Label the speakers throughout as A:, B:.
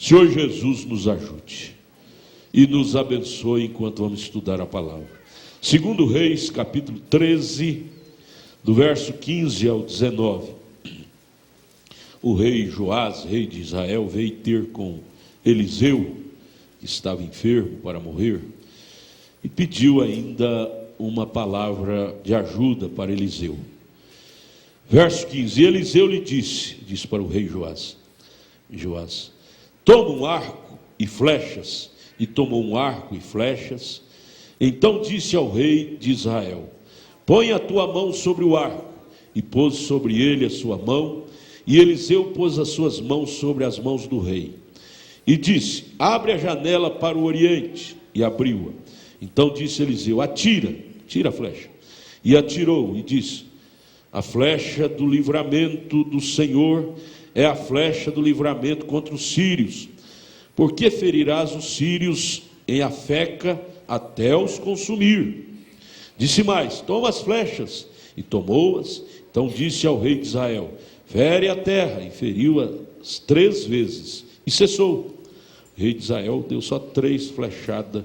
A: Senhor Jesus nos ajude e nos abençoe enquanto vamos estudar a palavra. Segundo Reis, capítulo 13, do verso 15 ao 19. O rei Joás, rei de Israel, veio ter com Eliseu, que estava enfermo para morrer, e pediu ainda uma palavra de ajuda para Eliseu. Verso 15: e Eliseu lhe disse para o rei Joás, toma um arco e flechas. E tomou um arco e flechas. Então disse ao rei de Israel, põe a tua mão sobre o arco. E pôs sobre ele a sua mão, e Eliseu pôs as suas mãos sobre as mãos do rei. E disse, abre a janela para o oriente. E abriu-a. Então disse Eliseu, tira a flecha. E atirou, e disse, a flecha do livramento do Senhor é a flecha do livramento contra os sírios. Porque ferirás os sírios em Afeca até os consumir. Disse mais, toma as flechas. E tomou-as. Então disse ao rei de Israel, fere a terra. E feriu-as 3 vezes. E cessou. O rei de Israel deu só 3 flechadas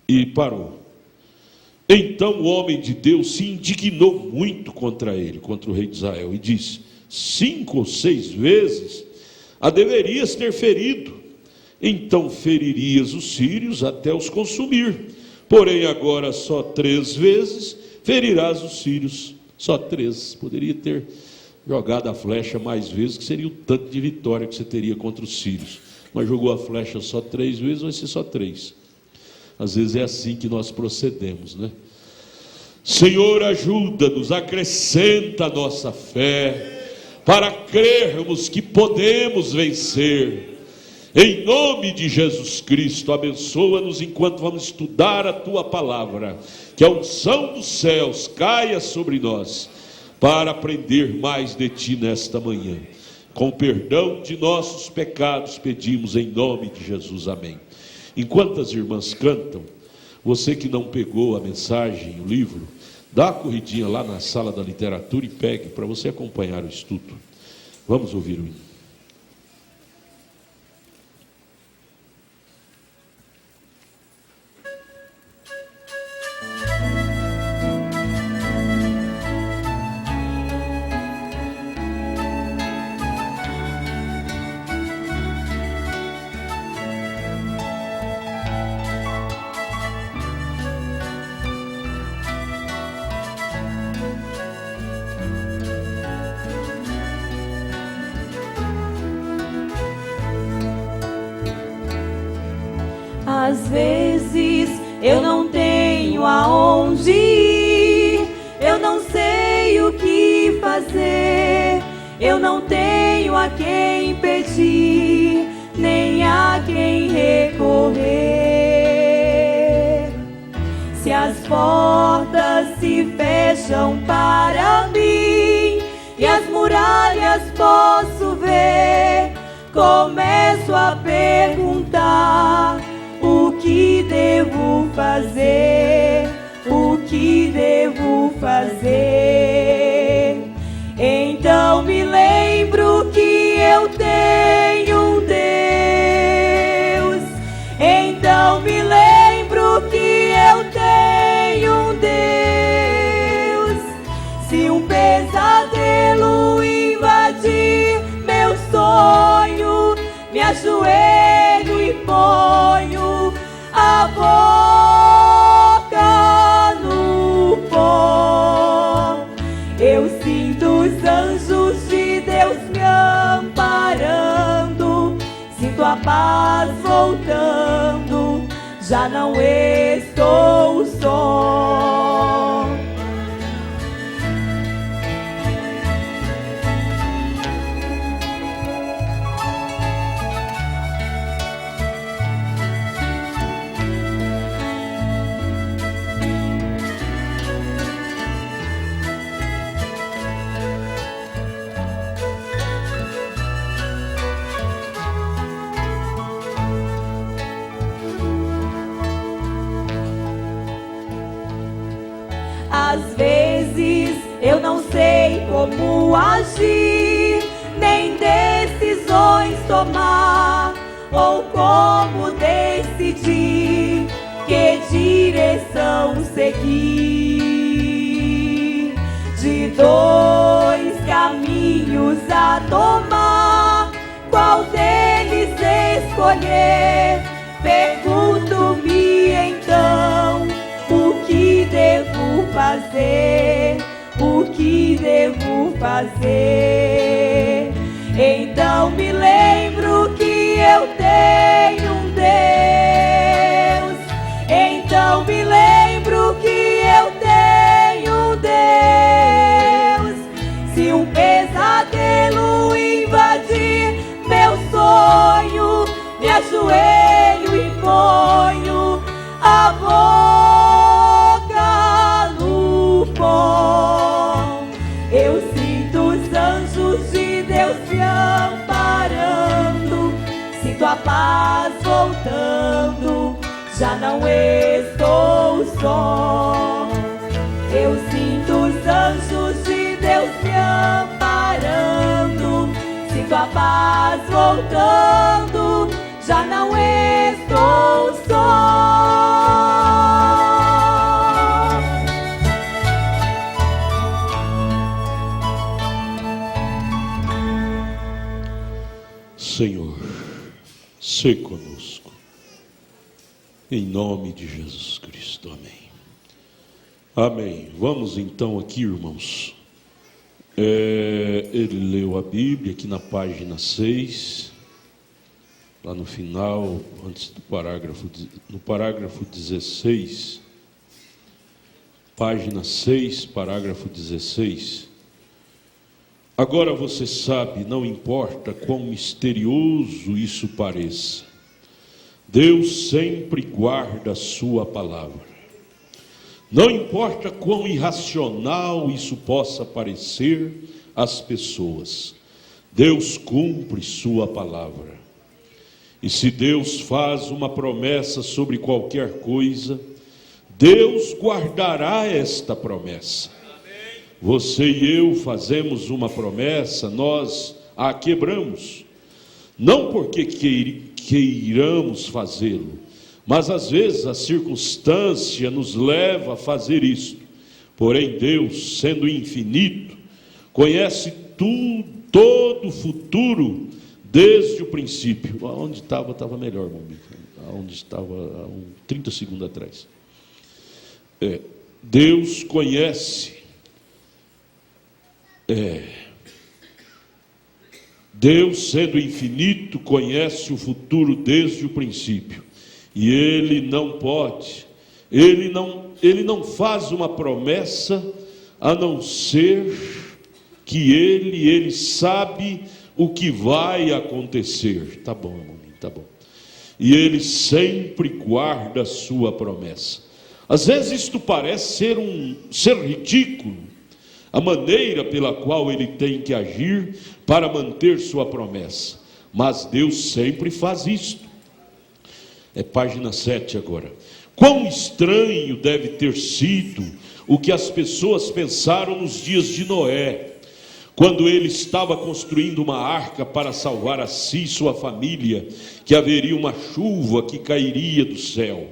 A: e parou. Então o homem de Deus se indignou muito contra ele, contra o rei de Israel, e disse, 5 ou 6 vezes a deverias ter ferido, então feririas os sírios até os consumir. Porém agora só 3 vezes ferirás os sírios, só 3. Poderia ter jogado a flecha mais vezes, que seria o tanto de vitória que você teria contra os sírios. Mas jogou a flecha só 3 vezes, vai ser só 3. Às vezes é assim que nós procedemos, né? Senhor, ajuda-nos, acrescenta a nossa fé, para crermos que podemos vencer. Em nome de Jesus Cristo, abençoa-nos enquanto vamos estudar a Tua palavra. Que a unção dos céus caia sobre nós, para aprender mais de Ti nesta manhã. Com perdão de nossos pecados, pedimos em nome de Jesus, amém. Enquanto as irmãs cantam, você que não pegou a mensagem, o livro, dá uma corridinha lá na sala da literatura e pegue para você acompanhar o estudo. Vamos ouvir o hino.
B: Às vezes eu não tenho aonde ir, eu não sei o que fazer, eu não tenho a quem pedir, nem a quem recorrer. Se as portas se fecham para mim e as muralhas posso ver, começo a perguntar, o que devo fazer? O que devo fazer? Então me lembro que eu tenho um Deus. Então me lembro que eu tenho um Deus. Se um pesadelo invadir meu sonho, me ajoelho e ponho a boca no pó. Eu sinto os anjos de Deus me amparando, sinto a paz voltando, já não estou só. Às vezes eu não sei como agir, nem decisões tomar. ou como decidir, que direção seguir. De dois caminhos a tomar, qual deles escolher? Pergunto-me então, o que devo fazer? O que devo fazer? Então me lembro que eu tenho um Deus. Então me lembro que eu tenho um Deus. Se um pesadelo invadir meu sonho, me ajoelho e ponho a boca no pó. Eu sinto os anjos de Deus me amparando, sinto a paz voltando, já não estou só. Eu sinto os anjos de Deus me amparando, sinto a paz voltando, já não estou só.
A: Senhor, sê conosco, em nome de Jesus Cristo, amém. Amém. Vamos então aqui, irmãos. Ele leu a Bíblia aqui na página 6, lá no final, antes do parágrafo, no parágrafo 16, página 6, parágrafo 16. Agora você sabe, não importa quão misterioso isso pareça, Deus sempre guarda a sua palavra. Não importa quão irracional isso possa parecer às pessoas, Deus cumpre sua palavra. E se Deus faz uma promessa sobre qualquer coisa, Deus guardará esta promessa. Você e eu fazemos uma promessa, nós a quebramos, não porque queiramos fazê-lo, mas às vezes a circunstância nos leva a fazer isto. Porém Deus, sendo infinito, conhece todo o futuro desde o princípio. Onde estava melhor, meu amigo. Onde estava 30 segundos atrás. Deus conhece. Deus, sendo infinito, conhece o futuro desde o princípio. E Ele não pode, Ele não faz uma promessa a não ser que Ele sabe o que vai acontecer. Tá bom, irmão, tá bom. E Ele sempre guarda a sua promessa. Às vezes isto parece ser ridículo, a maneira pela qual Ele tem que agir para manter sua promessa. Mas Deus sempre faz isto. Página 7 agora. Quão estranho deve ter sido o que as pessoas pensaram nos dias de Noé, quando ele estava construindo uma arca para salvar a si e sua família, que haveria uma chuva que cairia do céu.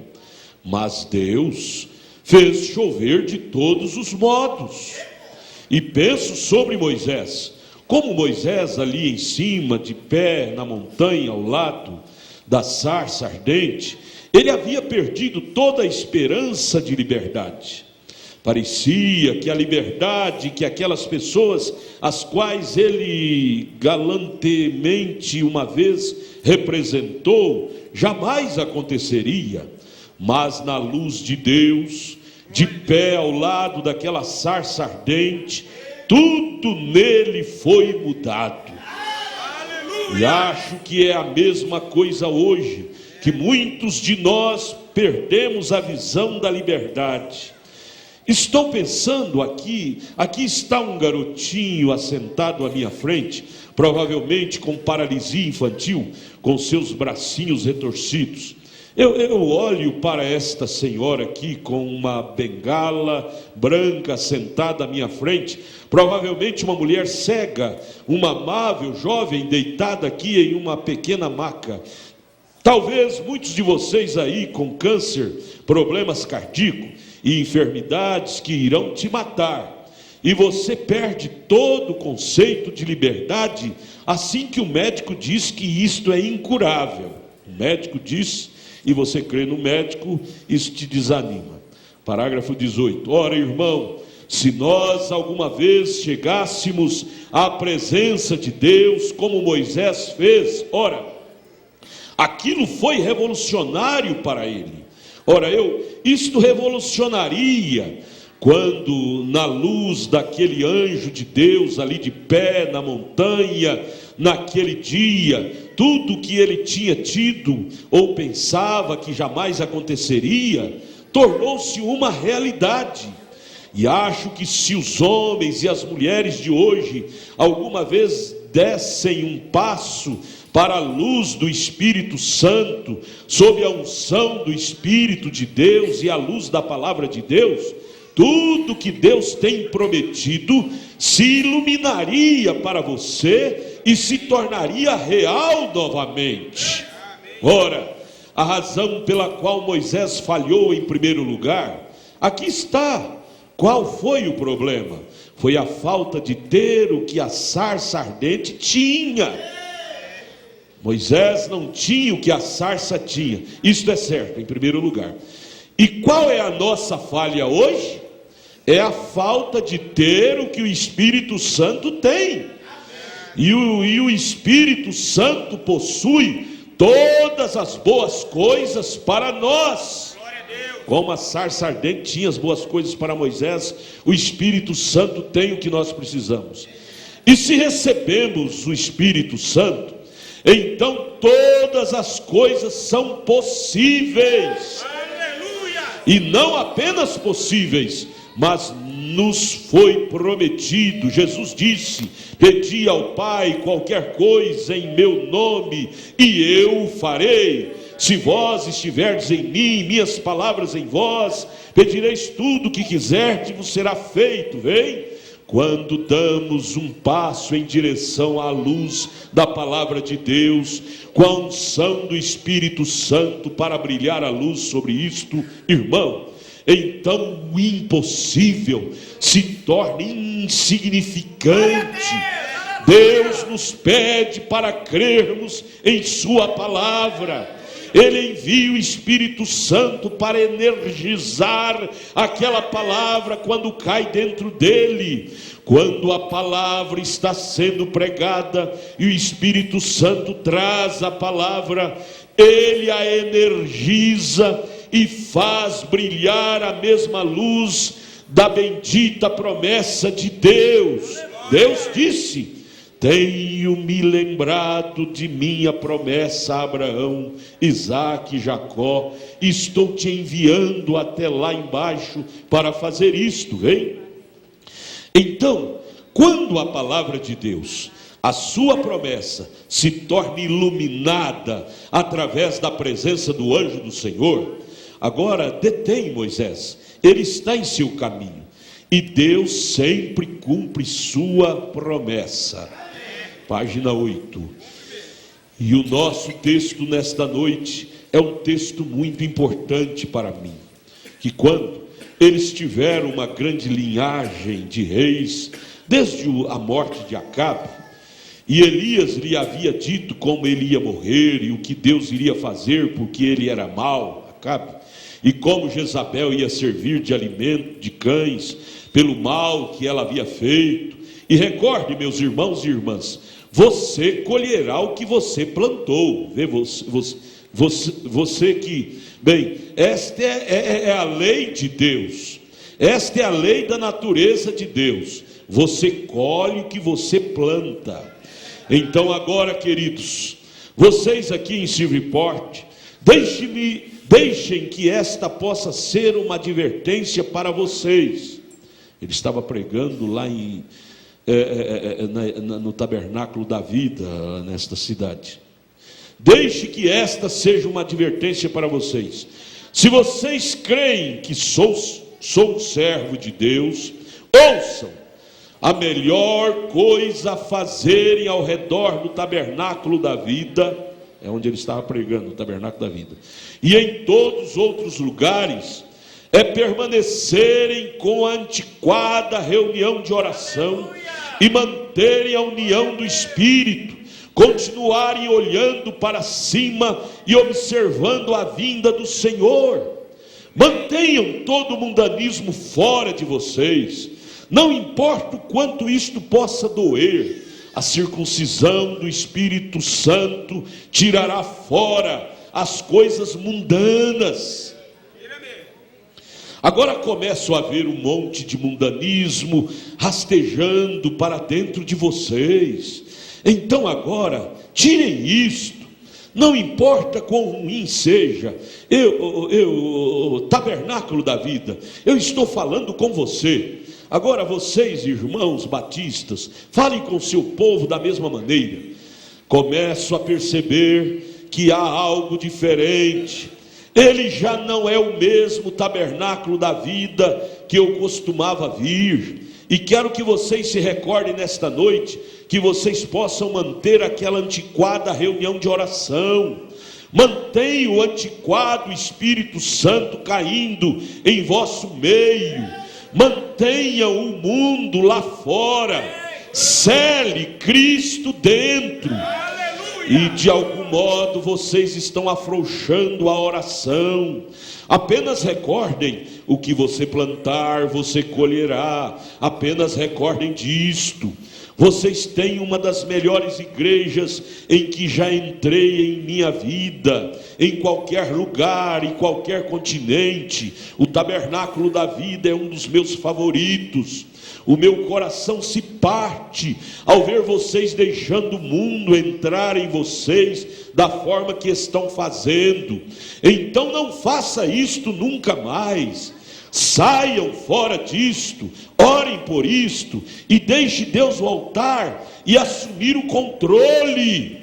A: Mas Deus fez chover de todos os modos. E penso sobre Moisés, como Moisés ali em cima, de pé na montanha, ao lado da sarça ardente, ele havia perdido toda a esperança de liberdade. Parecia que a liberdade que aquelas pessoas, as quais ele galantemente uma vez representou, jamais aconteceria. Mas na luz de Deus, de pé ao lado daquela sarça ardente, tudo nele foi mudado. E acho que é a mesma coisa hoje, que muitos de nós perdemos a visão da liberdade. Estou pensando aqui está um garotinho assentado à minha frente, provavelmente com paralisia infantil, com seus bracinhos retorcidos. Eu olho para esta senhora aqui com uma bengala branca sentada à minha frente, provavelmente uma mulher cega, uma amável jovem deitada aqui em uma pequena maca. Talvez muitos de vocês aí com câncer, problemas cardíacos e enfermidades que irão te matar, e você perde todo o conceito de liberdade assim que o médico diz que isto é incurável. O médico diz, e você crê no médico, isso te desanima. Parágrafo 18. Ora, irmão, se nós alguma vez chegássemos à presença de Deus, como Moisés fez, ora, aquilo foi revolucionário para ele. Ora, isto revolucionaria quando, na luz daquele anjo de Deus ali de pé na montanha, naquele dia, tudo que ele tinha tido ou pensava que jamais aconteceria, tornou-se uma realidade. E acho que se os homens e as mulheres de hoje alguma vez dessem um passo para a luz do Espírito Santo, sob a unção do Espírito de Deus e a luz da palavra de Deus, tudo que Deus tem prometido se iluminaria para você e se tornaria real novamente. Ora, a razão pela qual Moisés falhou em primeiro lugar, aqui está. Qual foi o problema? Foi a falta de ter o que a sarça ardente tinha. Moisés não tinha o que a sarça tinha. Isto é certo, em primeiro lugar. E qual é a nossa falha hoje? É a falta de ter o que o Espírito Santo tem. E o Espírito Santo possui todas as boas coisas para nós. Como a sarça ardente tinha as boas coisas para Moisés, o Espírito Santo tem o que nós precisamos. E se recebemos o Espírito Santo, então todas as coisas são possíveis. E não apenas possíveis, mas nos foi prometido. Jesus disse: pedi ao Pai qualquer coisa em meu nome, e eu o farei. Se vós estiverdes em mim, minhas palavras em vós, pedireis tudo o que quiserdes e vos será feito. Vem? Quando damos um passo em direção à luz da palavra de Deus, com a unção do Espírito Santo para brilhar a luz sobre isto, irmão, então o impossível se torna insignificante. Deus nos pede para crermos em sua palavra. Ele envia o Espírito Santo para energizar aquela palavra quando cai dentro dele. Quando a palavra está sendo pregada e o Espírito Santo traz a palavra, ele a energiza e faz brilhar a mesma luz da bendita promessa de Deus. Deus disse: tenho me lembrado de minha promessa a Abraão, Isaque e Jacó, estou te enviando até lá embaixo para fazer isto, vem? Então, quando a palavra de Deus, a sua promessa, se torna iluminada através da presença do anjo do Senhor, agora detém Moisés, ele está em seu caminho, e Deus sempre cumpre sua promessa. Página 8. E o nosso texto nesta noite é um texto muito importante para mim, que quando eles tiveram uma grande linhagem de reis, desde a morte de Acabe, e Elias lhe havia dito como ele ia morrer e o que Deus iria fazer porque ele era mau, Acabe, e como Jezabel ia servir de alimento de cães pelo mal que ela havia feito. E recorde, meus irmãos e irmãs, você colherá o que você plantou. Vê, você que, bem, esta é a lei de Deus, esta é a lei da natureza de Deus. Você colhe o que você planta. Então agora, queridos, vocês aqui em Silverport, deixem que esta possa ser uma advertência para vocês. Ele estava pregando lá no tabernáculo da vida, nesta cidade. Deixe que esta seja uma advertência para vocês. Se vocês creem que sou um servo de Deus, ouçam: a melhor coisa a fazerem ao redor do tabernáculo da vida é onde ele estava pregando, no tabernáculo da vida. E em todos os outros lugares, é permanecerem com a antiquada reunião de oração e manterem a união do Espírito, continuarem olhando para cima e observando a vinda do Senhor. Mantenham todo o mundanismo fora de vocês, não importa o quanto isto possa doer. A circuncisão do Espírito Santo tirará fora as coisas mundanas. Agora começa a haver um monte de mundanismo rastejando para dentro de vocês. Então agora, tirem isto. Não importa quão ruim seja, tabernáculo da vida, eu estou falando com você. Agora vocês, irmãos batistas, falem com o seu povo da mesma maneira. Começo a perceber que há algo diferente. Ele já não é o mesmo tabernáculo da vida que eu costumava vir. E quero que vocês se recordem nesta noite, que vocês possam manter aquela antiquada reunião de oração. Mantenha o antiquado Espírito Santo caindo em vosso meio. Mantenha o mundo lá fora. Cele Cristo dentro. E de algum modo vocês estão afrouxando a oração. Apenas recordem: o que você plantar, você colherá. Apenas recordem disto. Vocês têm uma das melhores igrejas em que já entrei em minha vida. Em qualquer lugar, em qualquer continente, o tabernáculo da vida é um dos meus favoritos. O meu coração se parte ao ver vocês deixando o mundo entrar em vocês da forma que estão fazendo. Então não faça isto nunca mais. Saiam fora disto, orem por isto e deixe Deus voltar e assumir o controle.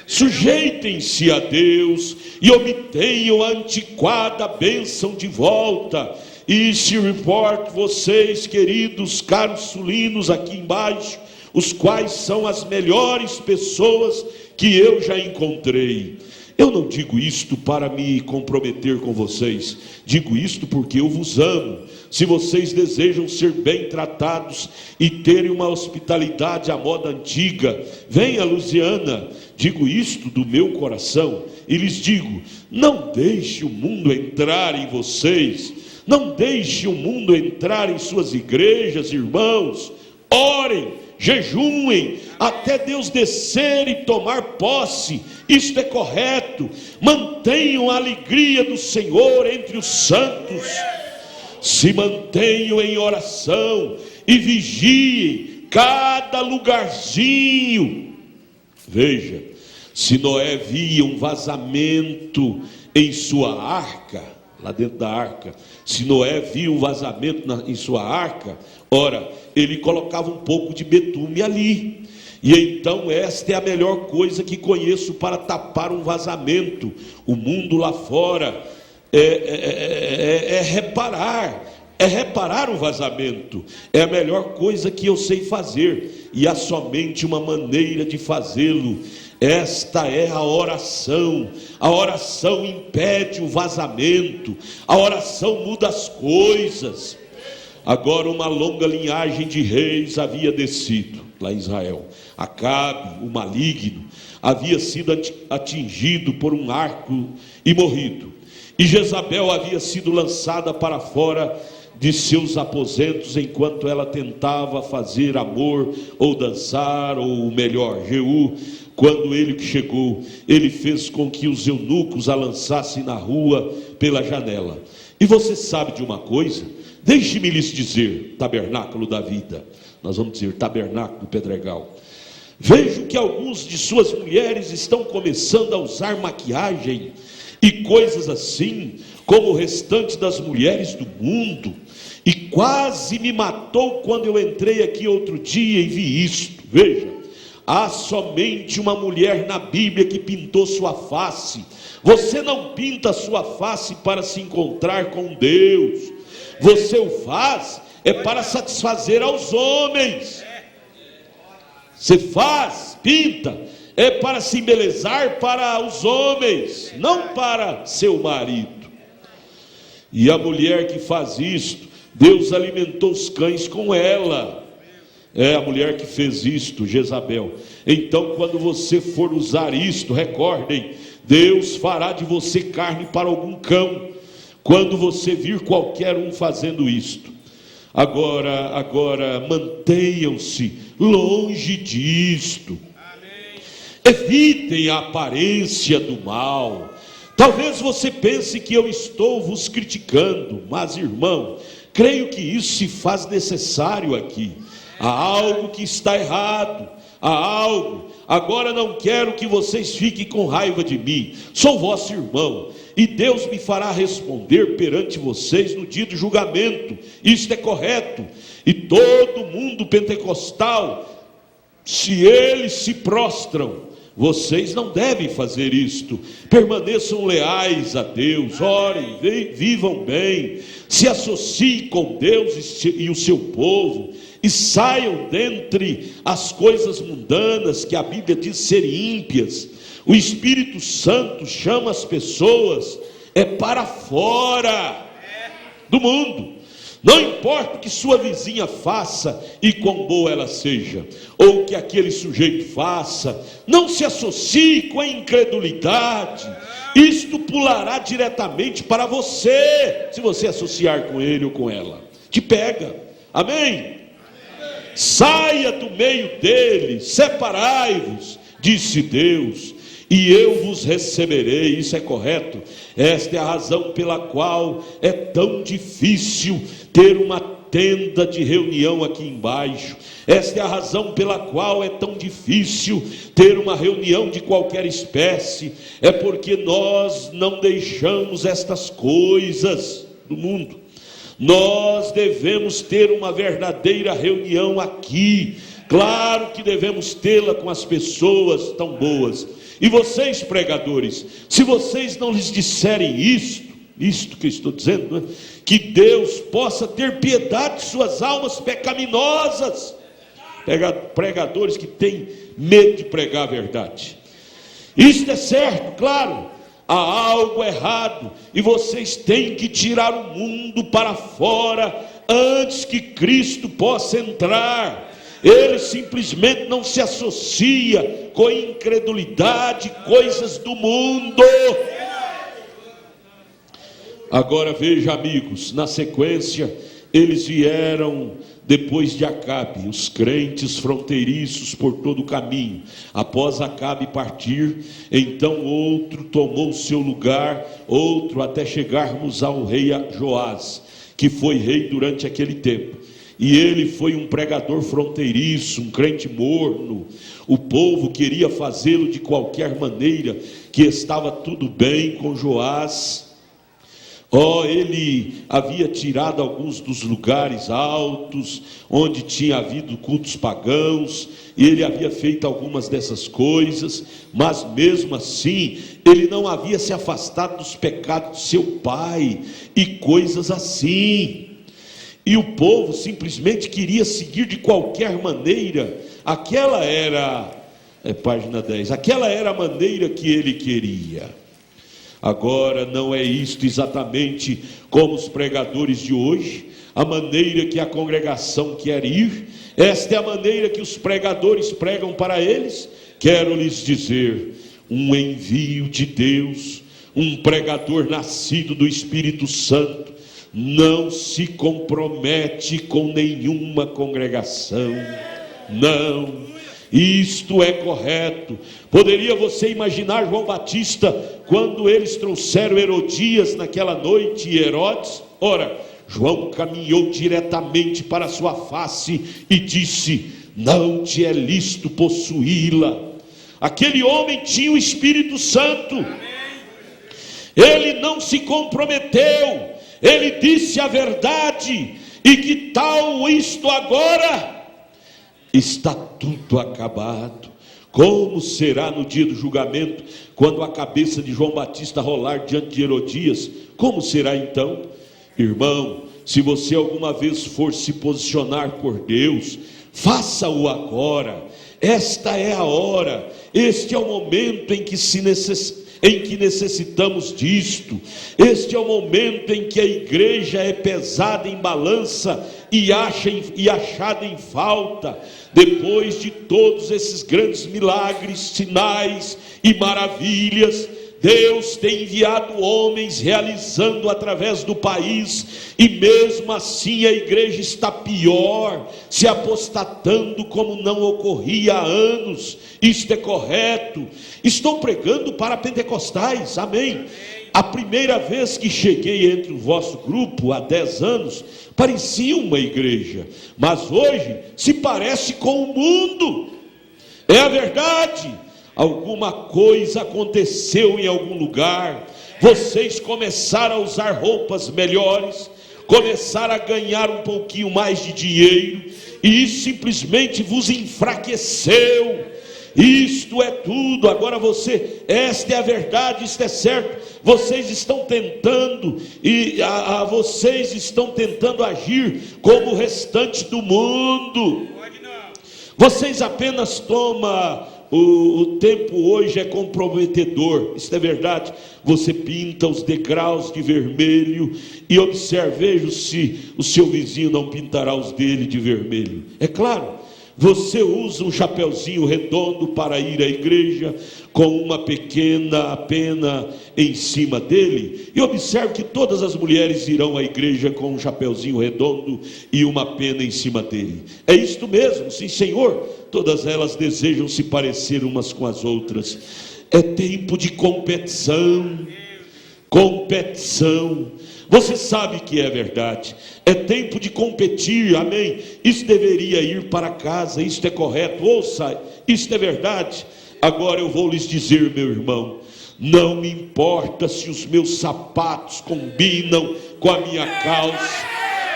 A: Sujeitem-se a Deus e obtenham a antiquada bênção de volta. E se report vocês, queridos caros sulinos aqui embaixo, os quais são as melhores pessoas que eu já encontrei. Eu não digo isto para me comprometer com vocês, digo isto porque eu vos amo. Se vocês desejam ser bem tratados e terem uma hospitalidade à moda antiga, venha, Luziana. Digo isto do meu coração e lhes digo: não deixe o mundo entrar em vocês. Não deixe o mundo entrar em suas igrejas, irmãos. Orem, jejuem, até Deus descer e tomar posse. Isto é correto. Mantenham a alegria do Senhor entre os santos. Se mantenham em oração e vigiem cada lugarzinho. Veja, se Noé via um vazamento em sua arca, lá dentro da arca, se Noé viu um vazamento em sua arca, ora, ele colocava um pouco de betume ali. E então esta é a melhor coisa que conheço para tapar um vazamento. O mundo lá fora é reparar o vazamento. É a melhor coisa que eu sei fazer, e há somente uma maneira de fazê-lo. Esta é a oração. A oração impede o vazamento. A oração muda as coisas. Agora uma longa linhagem de reis havia descido lá em Israel. Acabe, o maligno, havia sido atingido por um arco e morrido. E Jezabel havia sido lançada para fora de seus aposentos, enquanto ela tentava fazer amor, ou dançar, ou melhor, Jeú. Quando ele chegou, ele fez com que os eunucos a lançassem na rua pela janela. E você sabe de uma coisa? Deixe-me lhes dizer, tabernáculo da vida, nós vamos dizer tabernáculo do Pedregal. Vejo que alguns de suas mulheres estão começando a usar maquiagem e coisas assim, como o restante das mulheres do mundo. E quase me matou quando eu entrei aqui outro dia e vi isto. Veja, há somente uma mulher na Bíblia que pintou sua face. Você não pinta a sua face para se encontrar com Deus. Você o faz para satisfazer aos homens. Você pinta, é para se embelezar para os homens, não para seu marido. E a mulher que faz isto, Deus alimentou os cães com ela. É a mulher que fez isto, Jezabel. Então, quando você for usar isto, recordem, Deus fará de você carne para algum cão, quando você vir qualquer um fazendo isto. Agora, mantenham-se longe disto. Evitem a aparência do mal. Talvez você pense que eu estou vos criticando, mas, irmão, creio que isso se faz necessário aqui. Há algo que está errado, há algo. Agora não quero que vocês fiquem com raiva de mim. Sou vosso irmão, e Deus me fará responder perante vocês no dia do julgamento. Isto é correto. E todo mundo pentecostal, se eles se prostram, vocês não devem fazer isto. Permaneçam leais a Deus, orem, vivam bem, se associem com Deus e o seu povo, e saiam dentre as coisas mundanas que a Bíblia diz serem ímpias. O Espírito Santo chama as pessoas para fora do mundo. Não importa o que sua vizinha faça e quão boa ela seja, ou o que aquele sujeito faça, não se associe com a incredulidade. Isto pulará diretamente para você, se você associar com ele ou com ela. Te pega, amém? Saia do meio deles, separai-vos, disse Deus, e eu vos receberei. Isso é correto. Esta é a razão pela qual é tão difícil ter uma tenda de reunião aqui embaixo. Esta é a razão pela qual é tão difícil ter uma reunião de qualquer espécie. É porque nós não deixamos estas coisas do mundo. Nós devemos ter uma verdadeira reunião aqui. Claro que devemos tê-la com as pessoas tão boas. E vocês, pregadores, se vocês não lhes disserem isto que eu estou dizendo, né? Que Deus possa ter piedade de suas almas pecaminosas. Pregadores que têm medo de pregar a verdade. Isto é certo, claro. Há algo errado e vocês têm que tirar o mundo para fora antes que Cristo possa entrar. Ele simplesmente não se associa com incredulidade, coisas do mundo. Agora veja, amigos, na sequência, eles vieram depois de Acabe, os crentes fronteiriços por todo o caminho. Após Acabe partir, então outro tomou seu lugar, outro até chegarmos ao rei Joás, que foi rei durante aquele tempo. E ele foi um pregador fronteiriço, um crente morno. O povo queria fazê-lo de qualquer maneira, que estava tudo bem com Joás. Ele havia tirado alguns dos lugares altos, onde tinha havido cultos pagãos, e ele havia feito algumas dessas coisas, mas mesmo assim, ele não havia se afastado dos pecados de seu pai, e coisas assim. E o povo simplesmente queria seguir de qualquer maneira. Aquela era, página 10, aquela era a maneira que ele queria. Agora não é isto exatamente como os pregadores de hoje, a maneira que a congregação quer ir. Esta é a maneira que os pregadores pregam para eles. Quero lhes dizer, um envio de Deus, um pregador nascido do Espírito Santo, não se compromete com nenhuma congregação. Não, isto é correto. Poderia você imaginar João Batista quando eles trouxeram Herodias naquela noite e Herodes? Ora, João caminhou diretamente para a sua face e disse: não te é lícito possuí-la. Aquele homem tinha o Espírito Santo. Ele não se comprometeu. Ele disse a verdade. E que tal isto agora? Está tudo acabado. Como será no dia do julgamento, quando a cabeça de João Batista rolar diante de Herodias? Como será então? Irmão, se você alguma vez for se posicionar por Deus, faça-o agora. esta é a hora, este é o momento em que necessitamos disto. Este é o momento em que a igreja é pesada em balança e achada em falta. Depois de todos esses grandes milagres, sinais e maravilhas, Deus tem enviado homens realizando através do país, e mesmo assim a igreja está pior, se apostatando como não ocorria há anos. Isto é correto. Estou pregando para pentecostais, amém? A primeira vez que cheguei entre o vosso grupo, há 10 anos, parecia uma igreja, mas hoje se parece com o mundo. É a verdade. Alguma coisa aconteceu em algum lugar. Vocês começaram a usar roupas melhores, começaram a ganhar um pouquinho mais de dinheiro, e isso simplesmente vos enfraqueceu. Isto é tudo. Agora esta é a verdade, isto é certo. Vocês estão tentando, vocês estão tentando agir como o restante do mundo. Vocês apenas tomam. O tempo hoje é comprometedor, isso é verdade. Você pinta os degraus de vermelho e veja se o seu vizinho não pintará os dele de vermelho. É claro, você usa um chapeuzinho redondo para ir à igreja, com uma pequena pena em cima dele, e observe que todas as mulheres irão à igreja com um chapeuzinho redondo e uma pena em cima dele. É isto mesmo, sim senhor. Todas elas desejam se parecer umas com as outras. É tempo de competição. Você sabe que é verdade. É tempo de competir, amém? Isso deveria ir para casa, isto é correto. Ouça, isto é verdade. Agora eu vou lhes dizer, meu irmão, não me importa se os meus sapatos combinam com a minha calça,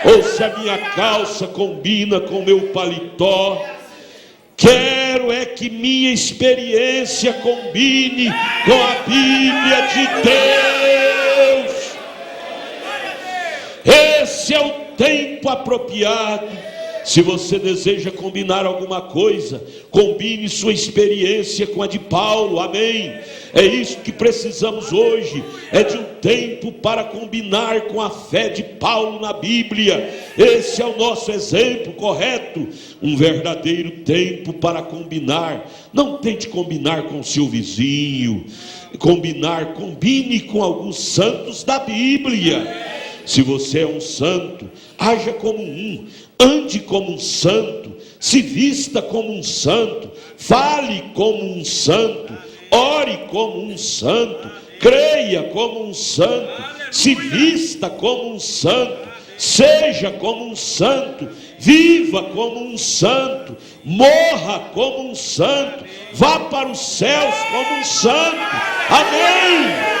A: ou se a minha calça combina com o meu paletó. Quero é que minha experiência combine com a Bíblia de Deus. Esse é o tempo apropriado. Se você deseja combinar alguma coisa, combine sua experiência com a de Paulo, amém? É isso que precisamos hoje, é de um tempo para combinar com a fé de Paulo na Bíblia. Esse é o nosso exemplo, correto? Um verdadeiro tempo para combinar. Não tente combinar com o seu vizinho, combine com alguns santos da Bíblia. Se você é um santo, haja como um, ande como um santo, se vista como um santo, fale como um santo, ore como um santo, creia como um santo, se vista como um santo, seja como um santo, viva como um santo, morra como um santo, vá para os céus como um santo, amém?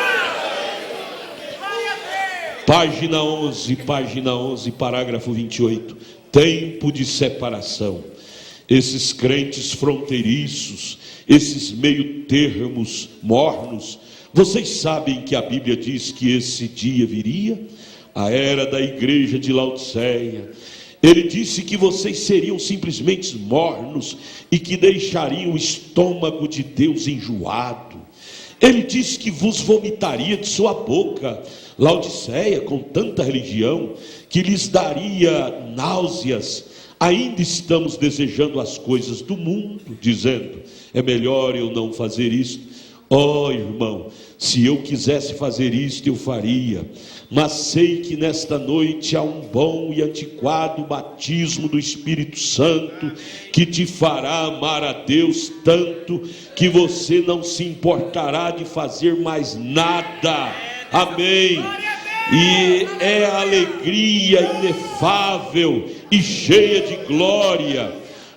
A: Página 11, parágrafo 28. Tempo de separação. Esses crentes fronteiriços, esses meio termos mornos, vocês sabem que a Bíblia diz que esse dia viria? A era da igreja de Laodiceia. Ele disse que vocês seriam simplesmente mornos e que deixariam o estômago de Deus enjoado. Ele disse que vos vomitaria de sua boca. Laodiceia, com tanta religião, que lhes daria náuseas. Ainda estamos desejando as coisas do mundo, dizendo, é melhor eu não fazer isto. Oh, irmão, se eu quisesse fazer isto, eu faria. Mas sei que nesta noite há um bom e antiquado batismo do Espírito Santo, que te fará amar a Deus tanto, que você não se importará de fazer mais nada. Amém. E é a alegria inefável e cheia de glória,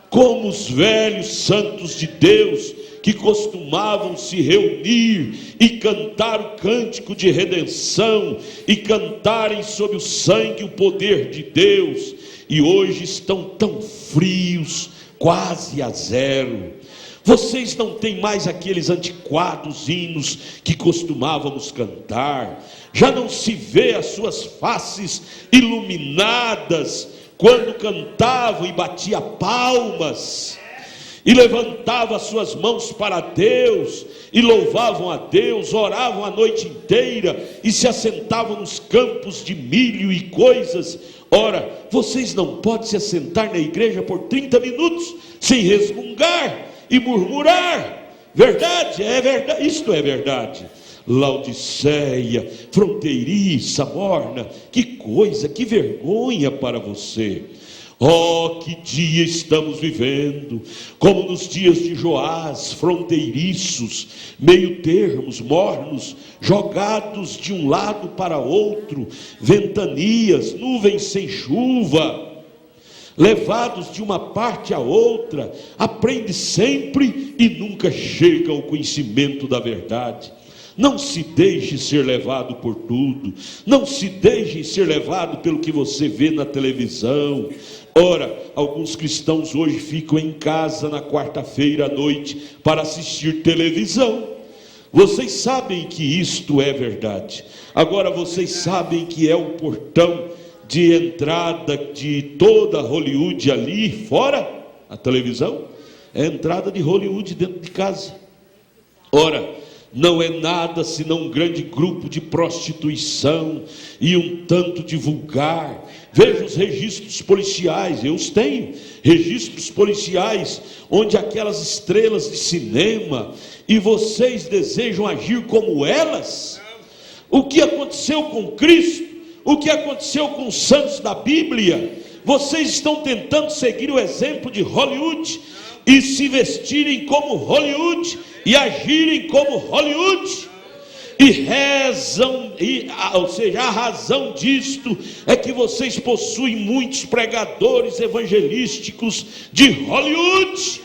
A: como os velhos santos de Deus, que costumavam se reunir e cantar o cântico de redenção, e cantarem sobre o sangue o poder de Deus, e hoje estão tão frios, quase a zero. Vocês não têm mais aqueles antiquados hinos que costumávamos cantar. Já não se vê as suas faces iluminadas quando cantavam e batia palmas. e levantavam as suas mãos para Deus, e louvavam a Deus, oravam a noite inteira, e se assentavam nos campos de milho e coisas. Ora, vocês não podem se assentar na igreja por 30 minutos, sem resmungar e murmurar. Verdade, é verdade, isto é verdade. Laodiceia, fronteiriça, morna, que coisa, que vergonha para você. Oh, que dia estamos vivendo, como nos dias de Joás, fronteiriços, meio termos, mornos, jogados de um lado para outro, ventanias, nuvens sem chuva, levados de uma parte a outra, aprende sempre e nunca chega ao conhecimento da verdade. Não se deixe ser levado por tudo, não se deixe ser levado pelo que você vê na televisão. Ora, alguns cristãos hoje ficam em casa na quarta-feira à noite para assistir televisão. Vocês sabem que isto é verdade. Agora vocês sabem que é o portão de entrada de toda Hollywood ali fora, a televisão, é a entrada de Hollywood dentro de casa. Ora, não é nada senão um grande grupo de prostituição e um tanto de vulgar. Veja os registros policiais, eu os tenho, registros policiais, onde aquelas estrelas de cinema, e vocês desejam agir como elas? O que aconteceu com Cristo? O que aconteceu com os santos da Bíblia? Vocês estão tentando seguir o exemplo de Hollywood e se vestirem como Hollywood e agirem como Hollywood, e rezam, ou seja, a razão disto é que vocês possuem muitos pregadores evangelísticos de Hollywood,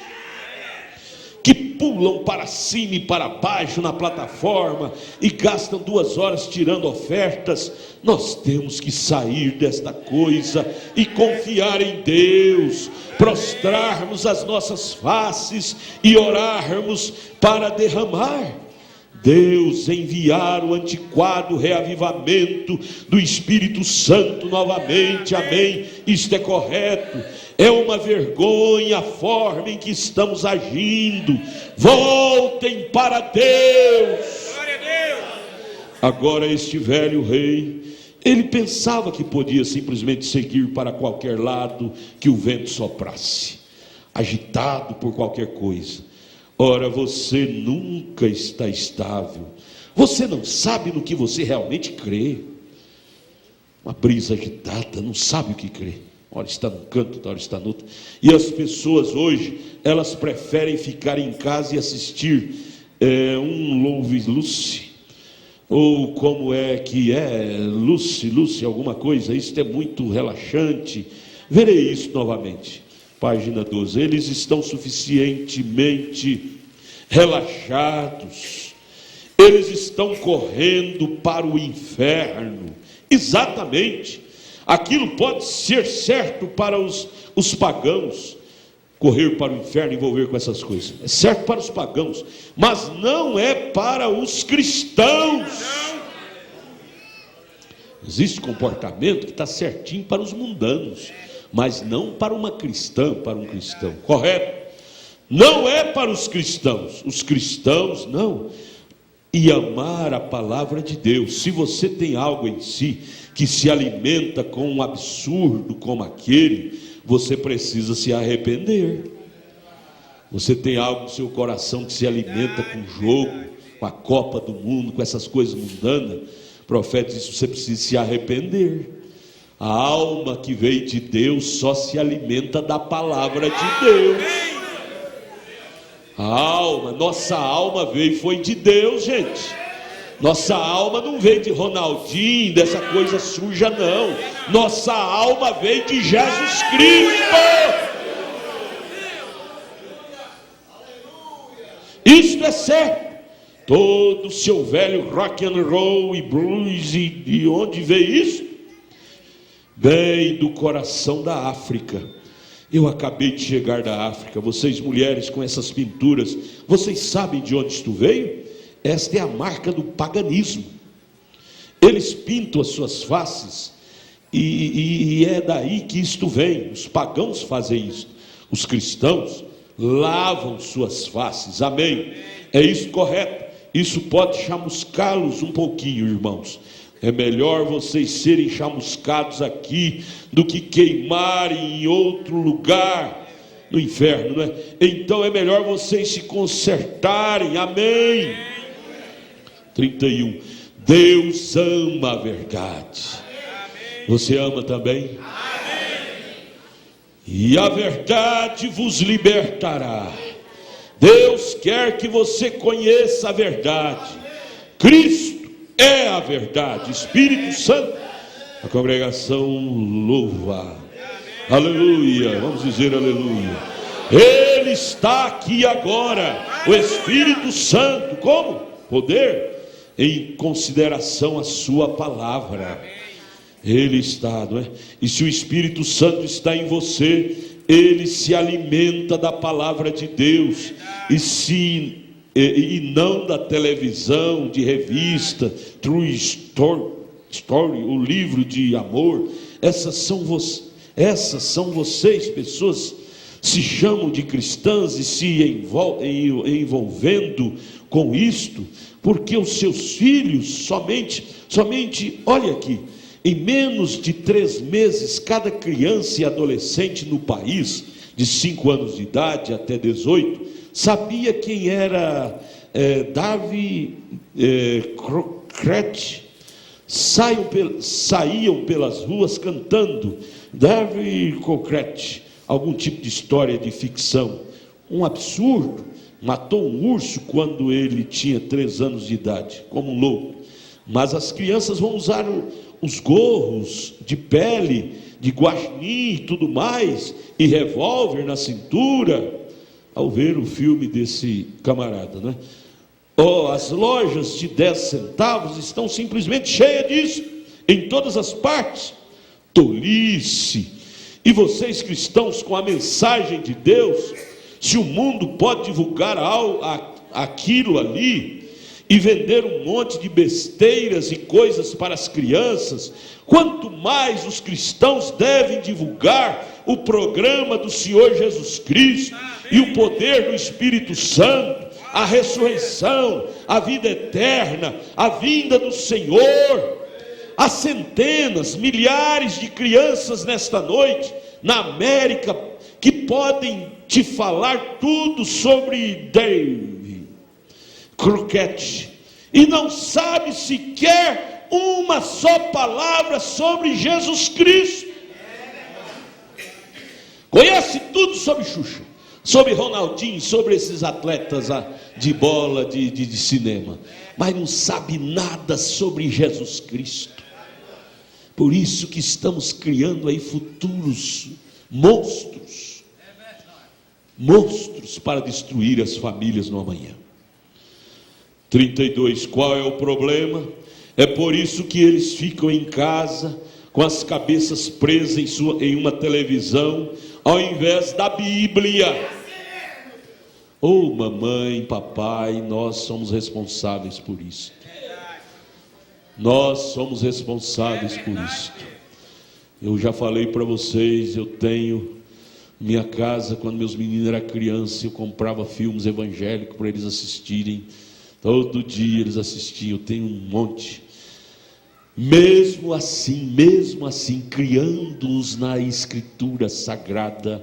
A: que pulam para cima e para baixo na plataforma e gastam 2 horas tirando ofertas. Nós temos que sair desta coisa e confiar em Deus, prostrarmos as nossas faces e orarmos para derramar. Deus enviar o antiquado reavivamento do Espírito Santo novamente, amém, isto é correto. É uma vergonha a forma em que estamos agindo. Voltem para Deus. Agora este velho rei, ele pensava que podia simplesmente seguir para qualquer lado que o vento soprasse, agitado por qualquer coisa. Ora, você nunca está estável. Você não sabe no que você realmente crê. Uma brisa agitada, não sabe o que crê. Ora está num canto, outra hora está no outro. E as pessoas hoje, elas preferem ficar em casa e assistir um Louve Lucy, ou como é que é, Lucy, alguma coisa. Isso é muito relaxante. Verei isso novamente. Página 12. Eles estão suficientemente relaxados. Eles estão correndo para o inferno. Exatamente. Aquilo pode ser certo para os pagãos. Correr para o inferno, envolver com essas coisas. É certo para os pagãos, mas não é para os cristãos. Existe comportamento que está certinho para os mundanos, mas não para uma cristã, para um cristão, correto? Não é para os cristãos não. E amar a palavra de Deus. Se você tem algo em si que se alimenta com um absurdo como aquele, você precisa se arrepender. Você tem algo no seu coração que se alimenta com o jogo, com a Copa do Mundo, com essas coisas mundanas. O profeta diz: você precisa se arrepender. A alma que veio de Deus só se alimenta da palavra de Deus. A alma, nossa alma veio, foi de Deus, gente. Nossa alma não veio de Ronaldinho, dessa coisa suja, não. Nossa alma veio de Jesus Cristo. Isto é certo. Todo o seu velho rock and roll e blues, e de onde veio isso? Vem do coração da África. Eu acabei de chegar da África. Vocês mulheres com essas pinturas, vocês sabem de onde isto veio? Esta é a marca do paganismo. Eles pintam as suas faces e é daí que isto vem. Os pagãos fazem isso. Os cristãos lavam suas faces. Amém? É isso correto? Isso pode chamuscá-los um pouquinho, irmãos. É melhor vocês serem chamuscados aqui do que queimarem em outro lugar, no inferno, não é? Então é melhor vocês se consertarem. Amém? 31. Deus ama a verdade. Você ama também? E a verdade vos libertará. Deus quer que você conheça a verdade. Cristo é a verdade. Espírito Santo. A congregação louva. Aleluia. Vamos dizer aleluia. Ele está aqui agora. O Espírito Santo. Como? Poder. Em consideração a sua palavra. Ele está, não é? E se o Espírito Santo está em você, ele se alimenta da palavra de Deus, e não da televisão, de revista, True Story, o livro de amor. Essas são vocês, pessoas se chamam de cristãs e se envolvendo com isto, porque os seus filhos somente, olha aqui, em menos de 3 meses, cada criança e adolescente no país, de 5 anos de idade até 18, sabia quem era Davy Crockett. Saíam pelas ruas cantando Davy Crockett, algum tipo de história de ficção. Um absurdo. Matou um urso quando ele tinha 3 anos de idade, como um louco. Mas as crianças vão usar os gorros de pele, de guaxinim e tudo mais, e revólver na cintura, ao ver o filme desse camarada, né? As lojas de 10 centavos estão simplesmente cheias disso, em todas as partes. Tolice. E vocês cristãos, com a mensagem de Deus, se o mundo pode divulgar aquilo ali, e vender um monte de besteiras e coisas para as crianças, quanto mais os cristãos devem divulgar o programa do Senhor Jesus Cristo, e o poder do Espírito Santo, a ressurreição, a vida eterna, a vinda do Senhor. Há centenas, milhares de crianças nesta noite, na América, que podem te falar tudo sobre Davy Crockett, e não sabe sequer uma só palavra sobre Jesus Cristo. Conhece tudo sobre Xuxa, sobre Ronaldinho, sobre esses atletas de bola, de cinema, mas não sabe nada sobre Jesus Cristo. Por isso que estamos criando aí futuros monstros para destruir as famílias no amanhã. 32. Qual é o problema? É por isso que eles ficam em casa com as cabeças presas em uma televisão, ao invés da Bíblia. Mamãe, papai, nós somos responsáveis por isso. Nós somos responsáveis por isso. Eu já falei para vocês, eu tenho minha casa, quando meus meninos eram crianças, eu comprava filmes evangélicos para eles assistirem. Todo dia eles assistiam, eu tenho um monte. Mesmo assim, criando-os na Escritura Sagrada,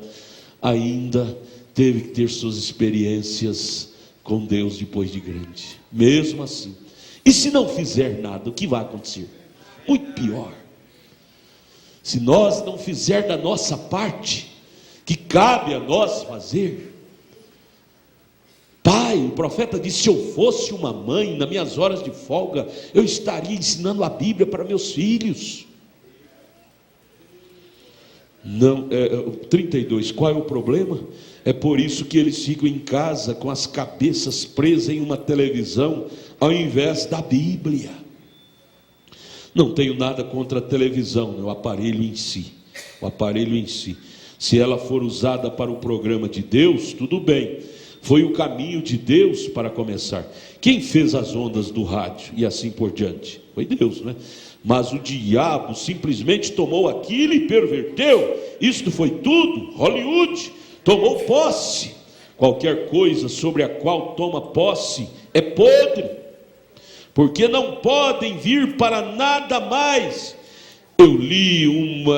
A: ainda teve que ter suas experiências com Deus depois de grande. Mesmo assim. E se não fizer nada, o que vai acontecer? Muito pior. Se nós não fizer da nossa parte, que cabe a nós fazer. Pai, o profeta disse: se eu fosse uma mãe, nas minhas horas de folga, eu estaria ensinando a Bíblia para meus filhos. 32, qual é o problema? É por isso que eles ficam em casa com as cabeças presas em uma televisão, ao invés da Bíblia. Não tenho nada contra a televisão, o aparelho em si. Se ela for usada para o programa de Deus, tudo bem. Foi o caminho de Deus para começar. Quem fez as ondas do rádio e assim por diante? Foi Deus, né? Mas o diabo simplesmente tomou aquilo e perverteu. Isto foi tudo. Hollywood tomou posse. Qualquer coisa sobre a qual toma posse é podre, porque não podem vir para nada mais. Eu li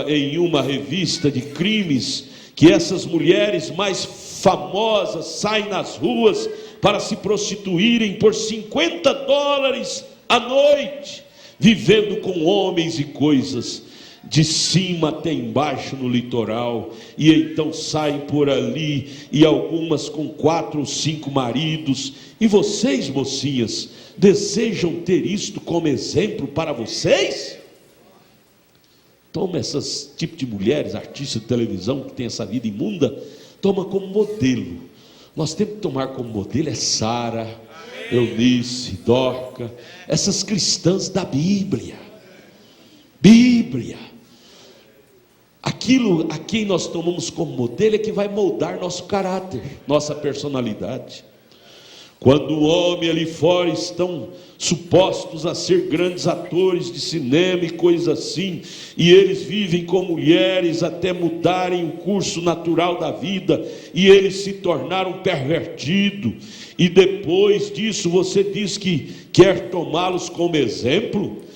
A: em uma revista de crimes que essas mulheres mais famosas saem nas ruas para se prostituírem por $50 a noite, vivendo com homens e coisas, de cima até embaixo no litoral, e então saem por ali, e algumas com 4 ou 5 maridos. E vocês, mocinhas, desejam ter isto como exemplo para vocês? Toma essas tipo de mulheres, artistas de televisão que tem essa vida imunda, toma como modelo. Nós temos que tomar como modelo Sara, Eunice, Dorca, essas cristãs da Bíblia. Aquilo a quem nós tomamos como modelo é que vai moldar nosso caráter, nossa personalidade. Quando o homem ali fora estão supostos a ser grandes atores de cinema e coisas assim, e eles vivem com mulheres até mudarem o curso natural da vida, e eles se tornaram pervertidos, e depois disso você diz que quer tomá-los como exemplo?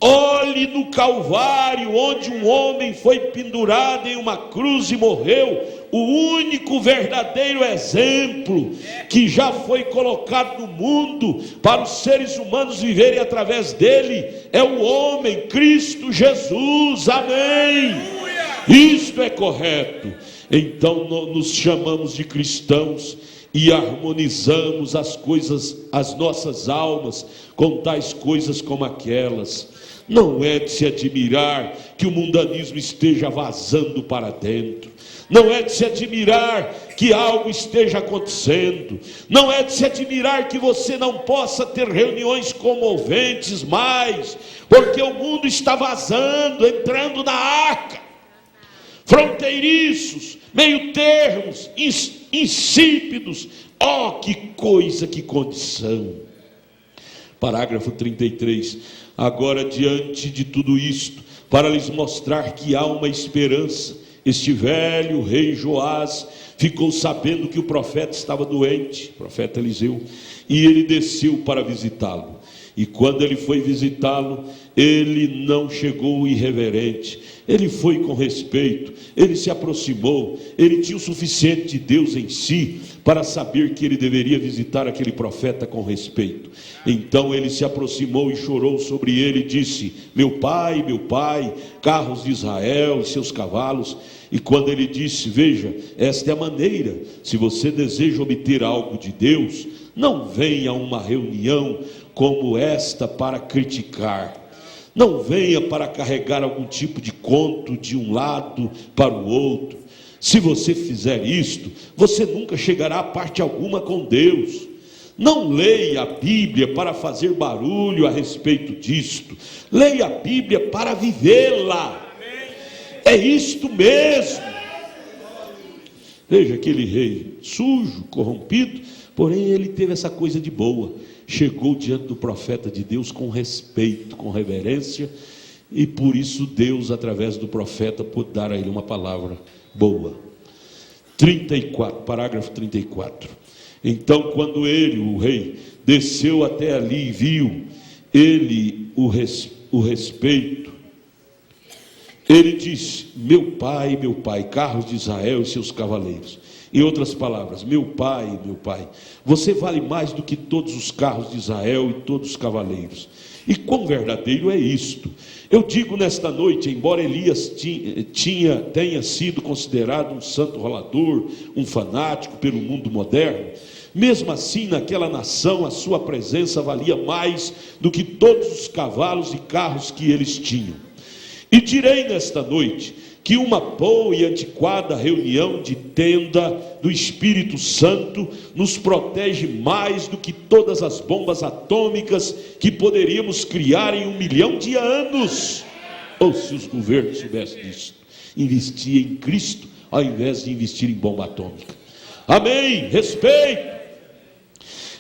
A: Olhe no Calvário, onde um homem foi pendurado em uma cruz e morreu, o único verdadeiro exemplo que já foi colocado no mundo para os seres humanos viverem através dele, é o homem, Cristo Jesus, amém? Isto é correto. Então nos chamamos de cristãos e harmonizamos as nossas almas com tais coisas como aquelas. Não é de se admirar que o mundanismo esteja vazando para dentro. Não é de se admirar que algo esteja acontecendo. Não é de se admirar que você não possa ter reuniões comoventes mais, porque o mundo está vazando, entrando na arca. Fronteiriços, meio termos, insípidos. Oh, que coisa, que condição. Parágrafo 33. Agora, diante de tudo isto, para lhes mostrar que há uma esperança, este velho rei Joás ficou sabendo que o profeta estava doente, o profeta Eliseu, e ele desceu para visitá-lo. E quando ele foi visitá-lo, ele não chegou irreverente, ele foi com respeito, ele se aproximou, ele tinha o suficiente de Deus em si para saber que ele deveria visitar aquele profeta com respeito. Então ele se aproximou e chorou sobre ele e disse: meu pai, carros de Israel e seus cavalos. E quando ele disse: veja, esta é a maneira, se você deseja obter algo de Deus, não venha a uma reunião como esta para criticar. Não venha para carregar algum tipo de conto de um lado para o outro. Se você fizer isto, você nunca chegará a parte alguma com Deus. Não leia a Bíblia para fazer barulho a respeito disto. Leia a Bíblia para vivê-la. É isto mesmo. Veja aquele rei sujo, corrompido, porém ele teve essa coisa de boa. Chegou diante do profeta de Deus com respeito, com reverência, e por isso Deus, através do profeta, pôde dar a ele uma palavra boa. 34, parágrafo 34. Então, quando ele, o rei, desceu até ali e viu ele o respeito, ele disse: meu pai, carros de Israel e seus cavaleiros. Em outras palavras, meu pai, você vale mais do que todos os carros de Israel e todos os cavaleiros. E quão verdadeiro é isto? Eu digo nesta noite, embora Elias tenha sido considerado um santo rolador, um fanático pelo mundo moderno, mesmo assim naquela nação a sua presença valia mais do que todos os cavalos e carros que eles tinham. E direi nesta noite que uma boa e antiquada reunião de tenda do Espírito Santo nos protege mais do que todas as bombas atômicas que poderíamos criar em 1 milhão de anos. Ou se os governos soubessem disso, investir em Cristo ao invés de investir em bomba atômica. Amém, respeito.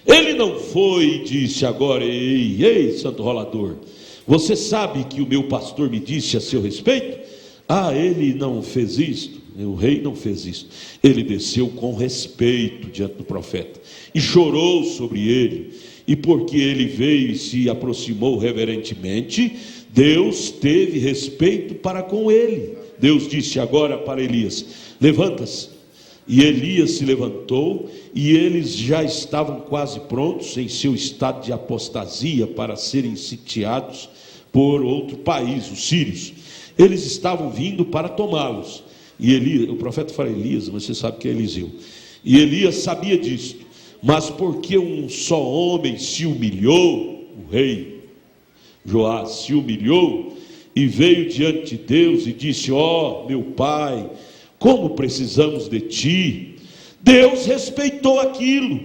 A: Ele não foi e disse agora: ei, santo rolador, você sabe que o meu pastor me disse a seu respeito? Ah, ele não fez isto? O rei não fez isso. Ele desceu com respeito diante do profeta e chorou sobre ele. E porque ele veio e se aproximou reverentemente, Deus teve respeito para com ele. Deus disse agora para Elias: levanta-se. E Elias se levantou, e eles já estavam quase prontos em seu estado de apostasia para serem sitiados por outro país, os sírios. Eles estavam vindo para tomá-los. E Elias, o profeta fala Elias, mas você sabe que é Eliseu. E Elias sabia disto, mas porque um só homem se humilhou, o rei Joás se humilhou e veio diante de Deus e disse: ó, meu pai, como precisamos de ti. Deus respeitou aquilo.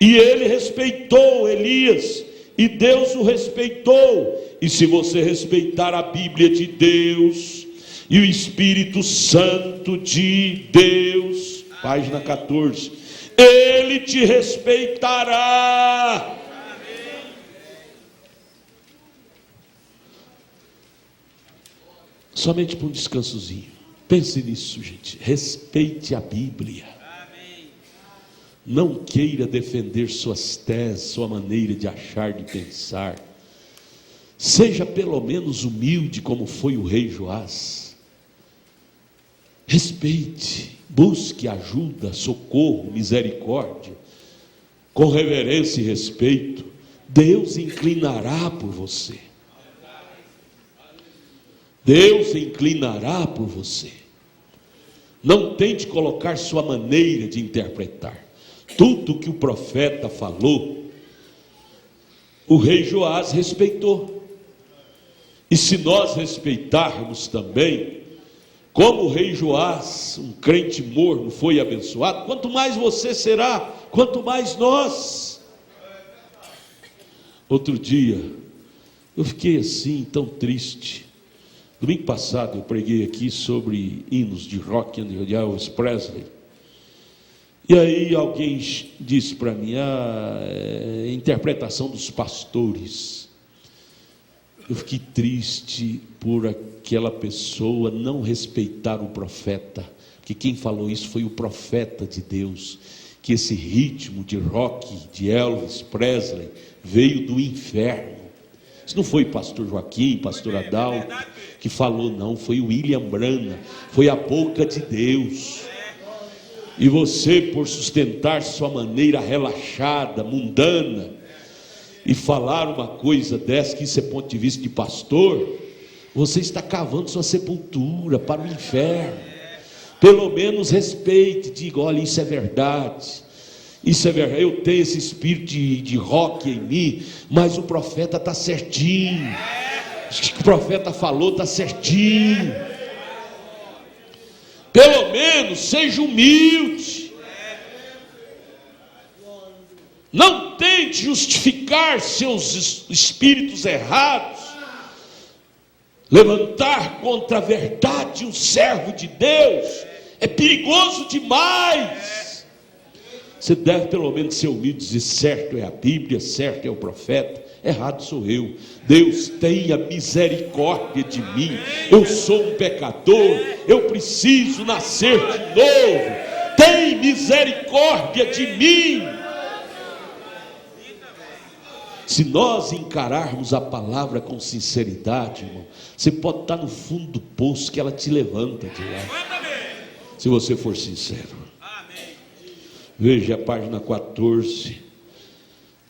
A: E ele respeitou Elias, e Deus o respeitou. E se você respeitar a Bíblia de Deus e o Espírito Santo de Deus, página 14, ele te respeitará. Somente por um descansozinho. Pense nisso, gente. Respeite a Bíblia. Não queira defender suas teses, sua maneira de achar, de pensar. Seja pelo menos humilde como foi o rei Joás. Respeite, busque ajuda, socorro, misericórdia, com reverência e respeito. Deus inclinará por você. Deus inclinará por você. Não tente colocar sua maneira de interpretar. Tudo que o profeta falou, o rei Joás respeitou. E se nós respeitarmos também, como o rei Joás, um crente morno, foi abençoado, quanto mais você será, quanto mais nós. Outro dia, eu fiquei assim, tão triste. Domingo passado eu preguei aqui sobre hinos de rock de Elvis Presley. E aí alguém disse para mim, a interpretação dos pastores. Eu fiquei triste por aquela pessoa não respeitar o profeta, porque quem falou isso foi o profeta de Deus, que esse ritmo de rock de Elvis Presley veio do inferno. Isso não foi pastor Joaquim, pastor Adalto que falou, não, foi o William Branham, foi a boca de Deus. E você, por sustentar sua maneira relaxada, mundana, e falar uma coisa dessa, que isso é ponto de vista de pastor, você está cavando sua sepultura para o inferno. Pelo menos respeite, diga, olha, isso é verdade. Isso é verdade, eu tenho esse espírito de rock em mim, mas o profeta está certinho. O que o profeta falou está certinho. Pelo menos seja humilde. Não tente justificar seus espíritos errados, levantar contra a verdade um servo de Deus. É perigoso demais. Você deve pelo menos ser humilde e dizer: certo é a Bíblia, certo é o profeta, errado sou eu. Deus tenha misericórdia de mim. Eu sou um pecador, eu preciso nascer de novo. Tem misericórdia de mim. Se nós encararmos a palavra com sinceridade, irmão, você pode estar no fundo do poço que ela te levanta de lá, se você for sincero. Veja a página 14.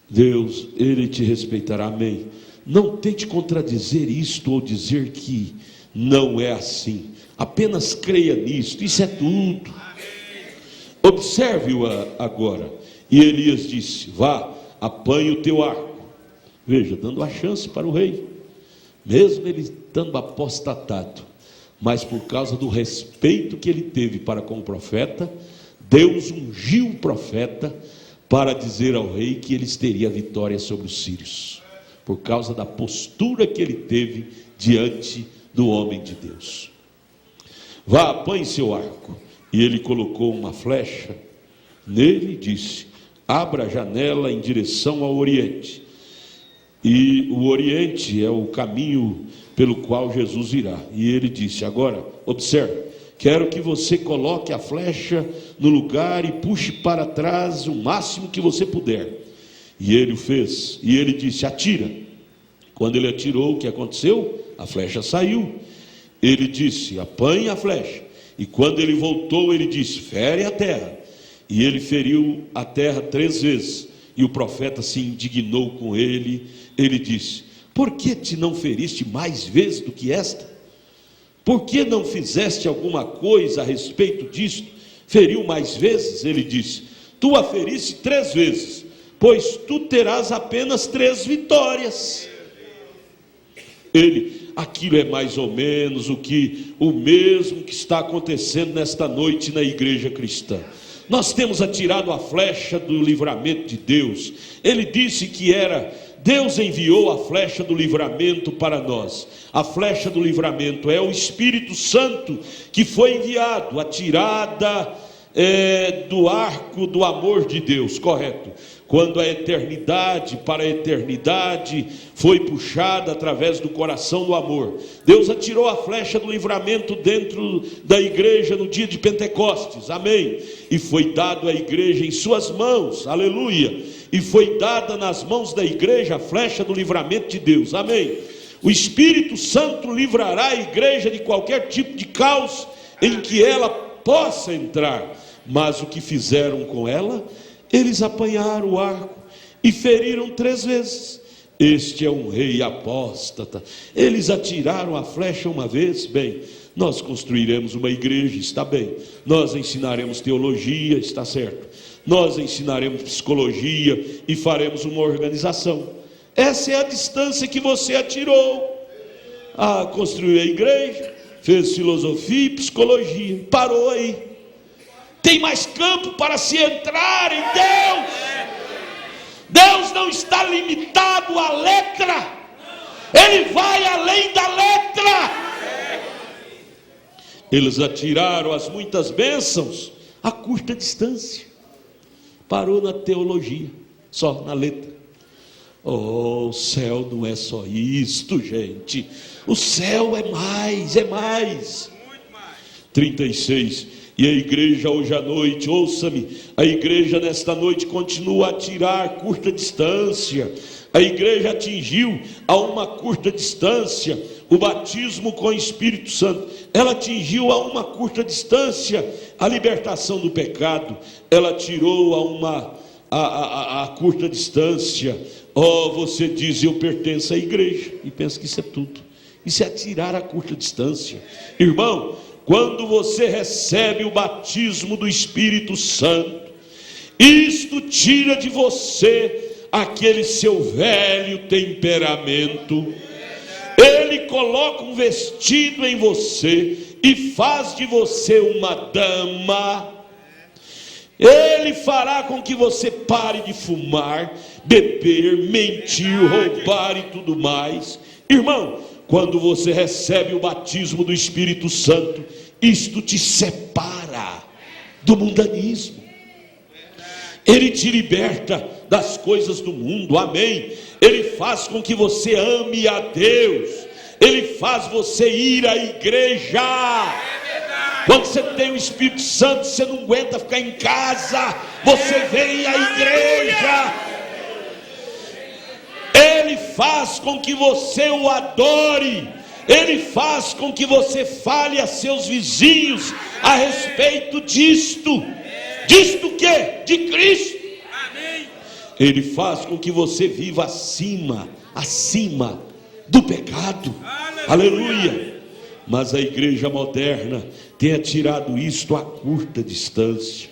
A: Deus, Ele te respeitará, amém. Não tente contradizer isto ou dizer que não é assim. Apenas creia nisto, isso é tudo. Observe-o agora. E Elias disse: vá, apanhe o teu arco. Veja, dando a chance para o rei, mesmo ele estando apostatado, mas por causa do respeito que ele teve para com o profeta, Deus ungiu o profeta para dizer ao rei que eles teriam vitória sobre os sírios, por causa da postura que ele teve diante do homem de Deus. Vá, apanhe seu arco. E ele colocou uma flecha nele e disse: abra a janela em direção ao oriente. E o oriente é o caminho pelo qual Jesus irá. E ele disse: agora, observe, quero que você coloque a flecha no lugar e puxe para trás o máximo que você puder. E ele o fez, e ele disse: atira. Quando ele atirou, o que aconteceu? A flecha saiu. Ele disse: apanhe a flecha. E quando ele voltou, ele disse: fere a terra. E ele feriu a terra 3 vezes. E o profeta se indignou com ele. Ele disse: por que te não feriste mais vezes do que esta? Por que não fizeste alguma coisa a respeito disto? Feriu mais vezes? Ele disse: tu a feriste 3 vezes, pois tu terás apenas 3 vitórias. Aquilo é mais ou menos o mesmo que está acontecendo nesta noite na igreja cristã. Nós temos atirado a flecha do livramento de Deus. Ele disse que Deus enviou a flecha do livramento para nós. A flecha do livramento é o Espírito Santo que foi enviado, atirada do arco do amor de Deus, correto? Quando a eternidade para a eternidade foi puxada através do coração do amor, Deus atirou a flecha do livramento dentro da igreja no dia de Pentecostes, amém? E foi dado à igreja em suas mãos, aleluia, e foi dada nas mãos da igreja a flecha do livramento de Deus, amém? O Espírito Santo livrará a igreja de qualquer tipo de caos em que ela possa entrar. Mas o que fizeram com ela? Eles apanharam o arco e feriram 3 vezes. Este é um rei apóstata. Eles atiraram a flecha uma vez. Bem, nós construiremos uma igreja, está bem. Nós ensinaremos teologia, está certo. Nós ensinaremos psicologia e faremos uma organização. Essa é a distância que você atirou. Construiu a igreja, fez filosofia e psicologia, parou aí. Tem mais campo para se entrar em Deus. Deus não está limitado à letra, Ele vai além da letra. Eles atiraram as muitas bênçãos a curta distância. Parou na teologia, só na letra. O céu não é só isto, gente. O céu é mais, é mais. 36. E a igreja hoje à noite, ouça-me, a igreja nesta noite continua a tirar curta distância. A igreja atingiu a uma curta distância o batismo com o Espírito Santo. Ela atingiu a uma curta distância a libertação do pecado. Ela tirou a curta distância. Você diz: eu pertenço à igreja, e pensa que isso é tudo. Isso é tirar a curta distância. Irmão, quando você recebe o batismo do Espírito Santo, isto tira de você aquele seu velho temperamento. Ele coloca um vestido em você e faz de você uma dama. Ele fará com que você pare de fumar, beber, mentir, roubar e tudo mais. Irmão, quando você recebe o batismo do Espírito Santo, isto te separa do mundanismo. Ele te liberta das coisas do mundo, amém? Ele faz com que você ame a Deus. Ele faz você ir à igreja. Quando você tem o Espírito Santo, você não aguenta ficar em casa, você vem à igreja. Ele faz com que você o adore. Ele faz com que você fale a seus vizinhos a respeito disto. Disto o quê? De Cristo. Ele faz com que você viva acima do pecado. Aleluia. Mas a igreja moderna tem atirado isto a curta distância.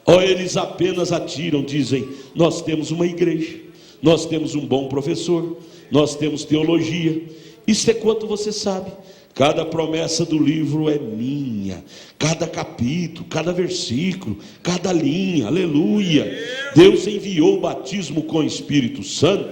A: Eles apenas atiram, dizem: nós temos uma igreja, nós temos um bom professor, nós temos teologia. Isso é quanto você sabe. Cada promessa do livro é minha, cada capítulo, cada versículo, cada linha, aleluia. Deus enviou o batismo com o Espírito Santo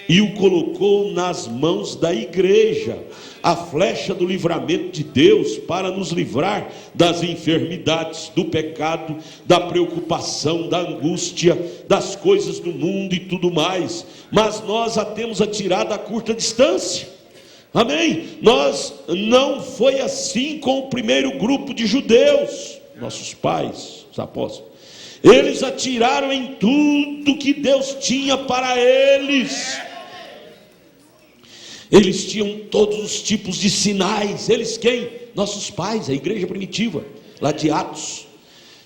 A: e o colocou nas mãos da igreja, a flecha do livramento de Deus, para nos livrar das enfermidades, do pecado, da preocupação, da angústia, das coisas do mundo e tudo mais. Mas nós a temos atirado a curta distância. Amém? Nós não foi assim com o primeiro grupo de judeus, nossos pais, os apóstolos. Eles atiraram em tudo que Deus tinha para eles. Eles tinham todos os tipos de sinais. Eles quem? Nossos pais, a igreja primitiva, lá de Atos.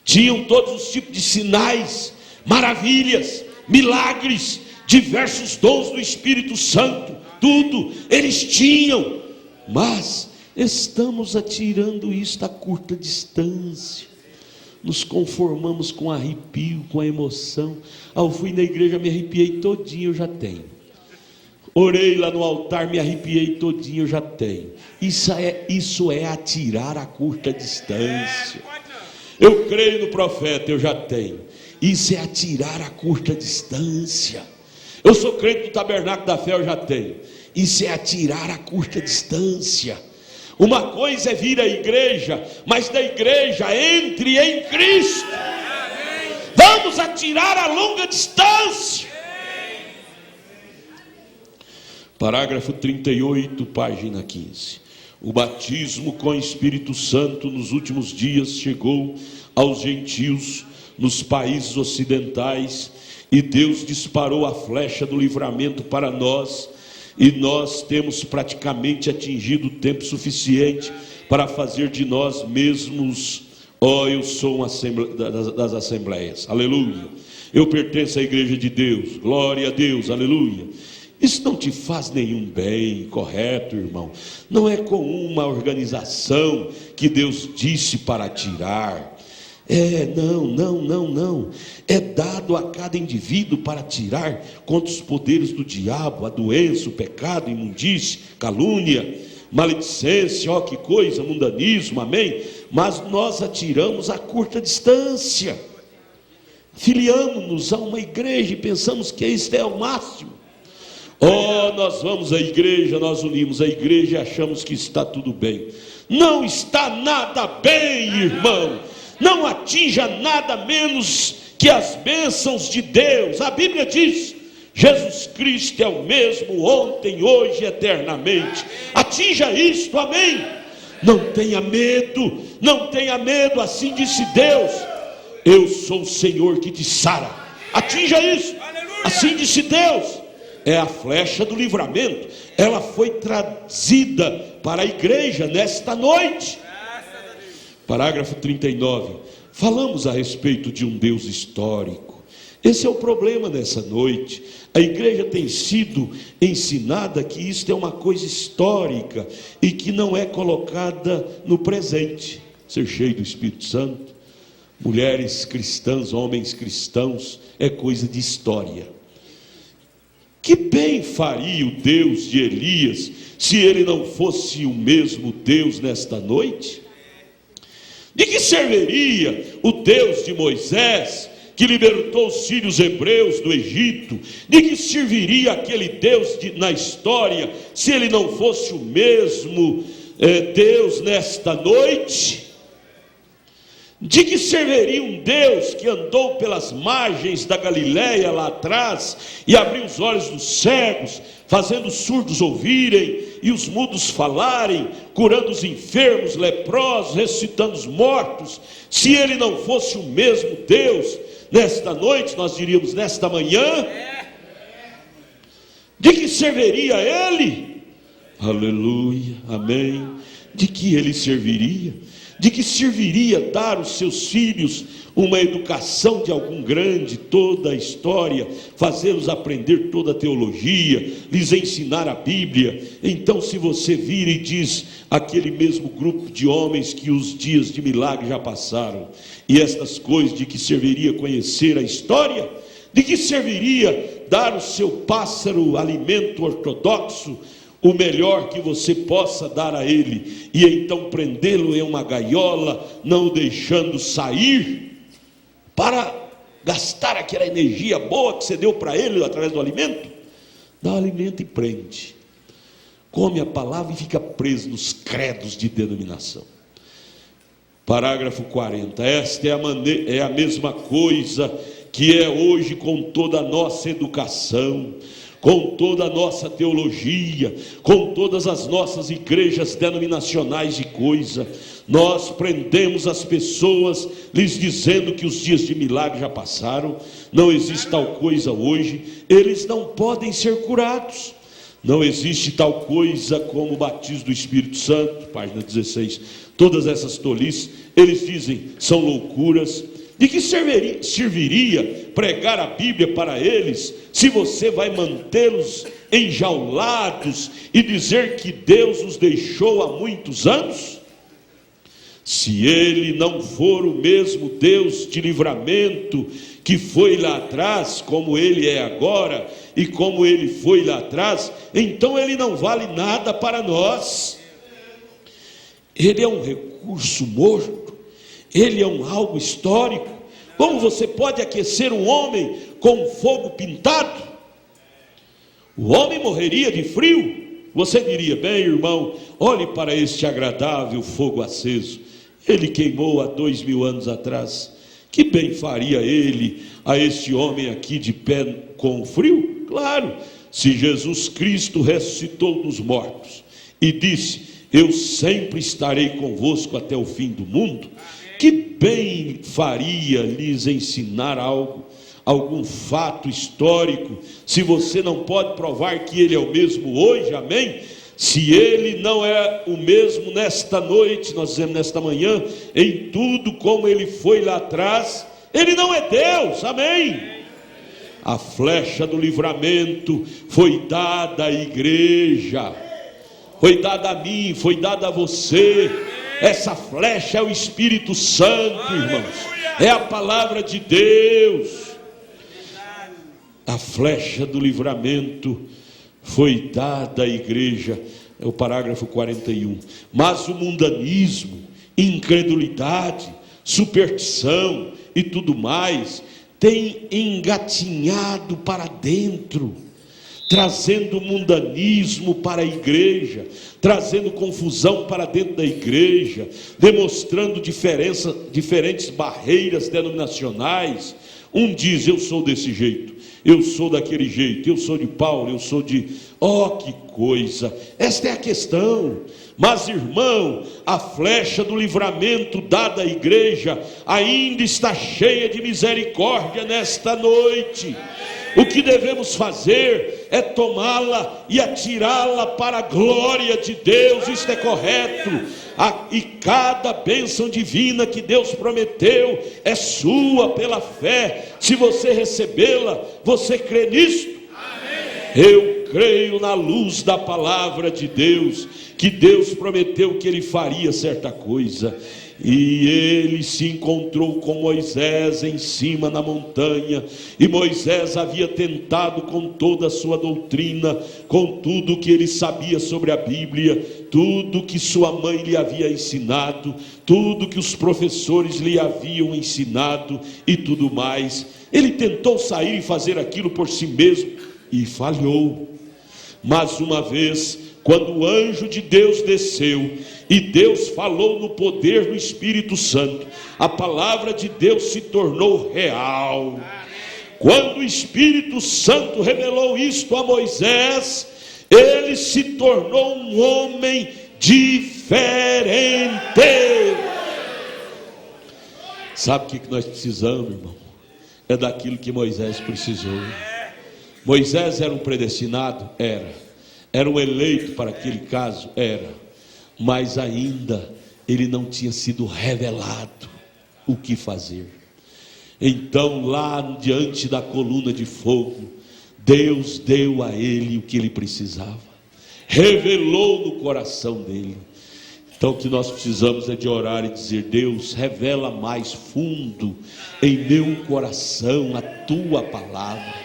A: Tinham todos os tipos de sinais, maravilhas, milagres, diversos dons do Espírito Santo. Tudo eles tinham. Mas estamos atirando isto a curta distância. Nos conformamos com arrepio, com a emoção. Eu fui na igreja, me arrepiei todinho, eu já tenho. Orei lá no altar, me arrepiei todinho, eu já tenho. Isso é atirar a curta distância. Eu creio no profeta, eu já tenho. Isso é atirar a curta distância. Eu sou crente do tabernáculo da fé, eu já tenho. Isso é atirar a curta distância. Uma coisa é vir à igreja, mas da igreja entre em Cristo. Vamos atirar a longa distância. Parágrafo 38, página 15. O batismo com o Espírito Santo nos últimos dias chegou aos gentios nos países ocidentais, e Deus disparou a flecha do livramento para nós, e nós temos praticamente atingido o tempo suficiente para fazer de nós mesmos, eu sou das assembleias, aleluia, eu pertenço à igreja de Deus, glória a Deus, aleluia. Isso não te faz nenhum bem, correto, irmão? Não é com uma organização que Deus disse para tirar. Não. É dado a cada indivíduo para tirar contra os poderes do diabo, a doença, o pecado, a imundície, calúnia, maledicência, que coisa, mundanismo, amém? Mas nós atiramos a curta distância. Filiamos-nos a uma igreja e pensamos que isso é o máximo. Nós vamos à igreja, nós unimos a igreja e achamos que está tudo bem. Não está nada bem, irmão. Não atinja nada menos que as bênçãos de Deus. A Bíblia diz: Jesus Cristo é o mesmo ontem, hoje e eternamente. Atinja isto, amém? Não tenha medo, assim disse Deus: eu sou o Senhor que te sara. Atinja isso, assim disse Deus. É a flecha do livramento. Ela foi trazida para a igreja nesta noite. Parágrafo 39. Falamos a respeito de um Deus histórico. Esse é o problema nessa noite. A igreja tem sido ensinada que isto é uma coisa histórica e que não é colocada no presente. Ser cheio do Espírito Santo, mulheres cristãs, homens cristãos, é coisa de história. Que bem faria o Deus de Elias se ele não fosse o mesmo Deus nesta noite? De que serviria o Deus de Moisés, que libertou os filhos hebreus do Egito? De que serviria aquele Deus na história, se ele não fosse o mesmo Deus nesta noite? De que serviria um Deus que andou pelas margens da Galileia lá atrás e abriu os olhos dos cegos, fazendo os surdos ouvirem e os mudos falarem, curando os enfermos, leprosos, ressuscitando os mortos? Se ele não fosse o mesmo Deus nesta noite, nós diríamos nesta manhã, de que serviria ele? Aleluia, amém. De que ele serviria? De que serviria dar aos seus filhos uma educação de algum grande, toda a história, fazê-los aprender toda a teologia, lhes ensinar a Bíblia? Então, se você vira e diz, aquele mesmo grupo de homens que os dias de milagre já passaram, e estas coisas, de que serviria conhecer a história? De que serviria dar ao seu pássaro alimento ortodoxo, o melhor que você possa dar a ele, e então prendê-lo em uma gaiola, não o deixando sair, para gastar aquela energia boa que você deu para ele através do alimento? Dá o alimento e prende, come a palavra e fica preso nos credos de denominação. Parágrafo 40. Esta é a mesma coisa que é hoje com toda a nossa educação. com toda a nossa teologia, com todas as nossas igrejas denominacionais de coisa. Nós prendemos as pessoas, lhes dizendo que os dias de milagre já passaram, não existe tal coisa hoje, eles não podem ser curados. Não existe tal coisa como o batismo do Espírito Santo, página 16. Todas essas tolices, eles dizem, são loucuras. De que serviria pregar a Bíblia para eles, se você vai mantê-los enjaulados e dizer que Deus os deixou há muitos anos? Se Ele não for o mesmo Deus de livramento que foi lá atrás, como Ele é agora e como Ele foi lá atrás, então Ele não vale nada para nós. Ele é um recurso morto. Ele é algo histórico. Como você pode aquecer um homem com fogo pintado? O homem morreria de frio. Você diria, bem, irmão, olhe para este agradável fogo aceso. Ele queimou há 2000 anos atrás. Que bem faria ele a este homem aqui de pé com frio? Claro, se Jesus Cristo ressuscitou dos mortos e disse, eu sempre estarei convosco até o fim do mundo, que bem faria lhes ensinar algo, algum fato histórico, se você não pode provar que ele é o mesmo hoje, amém? Se ele não é o mesmo nesta noite, nós dizemos nesta manhã, em tudo como ele foi lá atrás, ele não é Deus, amém? A flecha do livramento foi dada à igreja, foi dada a mim, foi dada a você. Essa flecha é o Espírito Santo, irmãos, é a palavra de Deus. A flecha do livramento foi dada à igreja, é o parágrafo 41. Mas o mundanismo, incredulidade, superstição e tudo mais tem engatinhado para dentro, trazendo mundanismo para a igreja, trazendo confusão para dentro da igreja, demonstrando diferentes barreiras denominacionais. Um diz, eu sou desse jeito, eu sou daquele jeito, eu sou de Paulo, eu sou de... Oh, que coisa! Esta é a questão. Mas, irmão, a flecha do livramento dada à igreja ainda está cheia de misericórdia nesta noite. O que devemos fazer é tomá-la e atirá-la para a glória de Deus. Isto é correto. E cada bênção divina que Deus prometeu é sua pela fé. Se você recebê-la, você crê nisto? Eu creio na luz da palavra de Deus, que Deus prometeu que Ele faria certa coisa. E ele se encontrou com Moisés em cima na montanha, e Moisés havia tentado com toda a sua doutrina, com tudo que ele sabia sobre a Bíblia, tudo que sua mãe lhe havia ensinado, tudo que os professores lhe haviam ensinado e tudo mais. Ele tentou sair e fazer aquilo por si mesmo e falhou. Mas uma vez, quando o anjo de Deus desceu e Deus falou no poder do Espírito Santo, a palavra de Deus se tornou real. Quando o Espírito Santo revelou isto a Moisés, ele se tornou um homem diferente. Sabe o que nós precisamos, irmão? É daquilo que Moisés precisou. Moisés era um predestinado? Era um eleito para aquele caso? Era. Mas ainda ele não tinha sido revelado o que fazer. Então, lá diante da coluna de fogo, Deus deu a ele o que ele precisava, revelou no coração dele. Então o que nós precisamos é de orar e dizer: Deus, revela mais fundo em meu coração a tua palavra,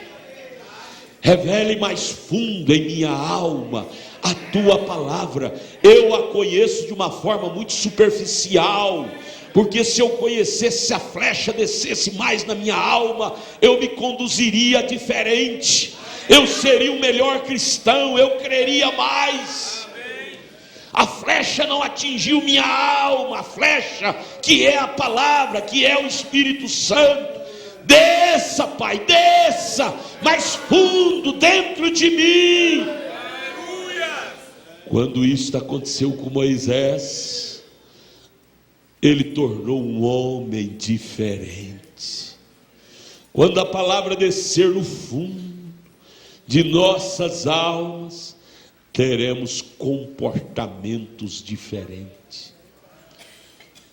A: revele mais fundo em minha alma a tua palavra. Eu a conheço de uma forma muito superficial, porque se eu conhecesse, se a flecha descesse mais na minha alma, eu me conduziria diferente, eu seria um melhor cristão, eu creria mais. A flecha não atingiu minha alma, a flecha que é a palavra, que é o Espírito Santo, Desça, Pai, desça mais fundo dentro de mim. Quando isso aconteceu com Moisés, ele tornou um homem diferente. Quando a palavra descer no fundo de nossas almas, teremos comportamentos diferentes.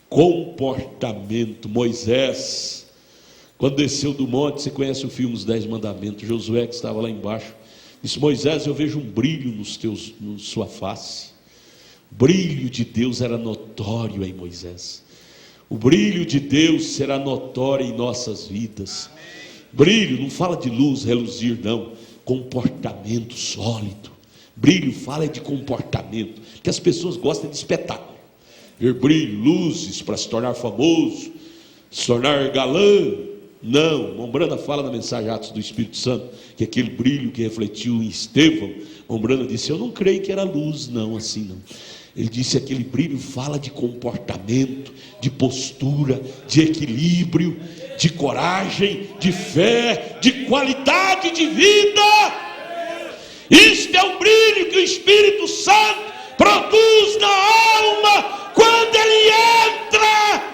A: Comportamento. Moisés, quando desceu do monte, você conhece o filme Os 10 Mandamentos, Josué, que estava lá embaixo, disse: Moisés, eu vejo um brilho na sua face. O brilho de Deus era notório em Moisés. O brilho de Deus será notório em nossas vidas. Brilho não fala de luz, reluzir, não. Comportamento sólido. Brilho fala de comportamento, que as pessoas gostam de espetáculo. Ver brilho, luzes para se tornar famoso, se tornar galã. Não, Mombrana fala na mensagem Atos do Espírito Santo, que aquele brilho que refletiu em Estevão, Mombrana disse: eu não creio que era luz, não, assim não. Ele disse: aquele brilho fala de comportamento, de postura, de equilíbrio, de coragem, de fé, de qualidade de vida. Isto é o brilho que o Espírito Santo produz na alma quando ele entra.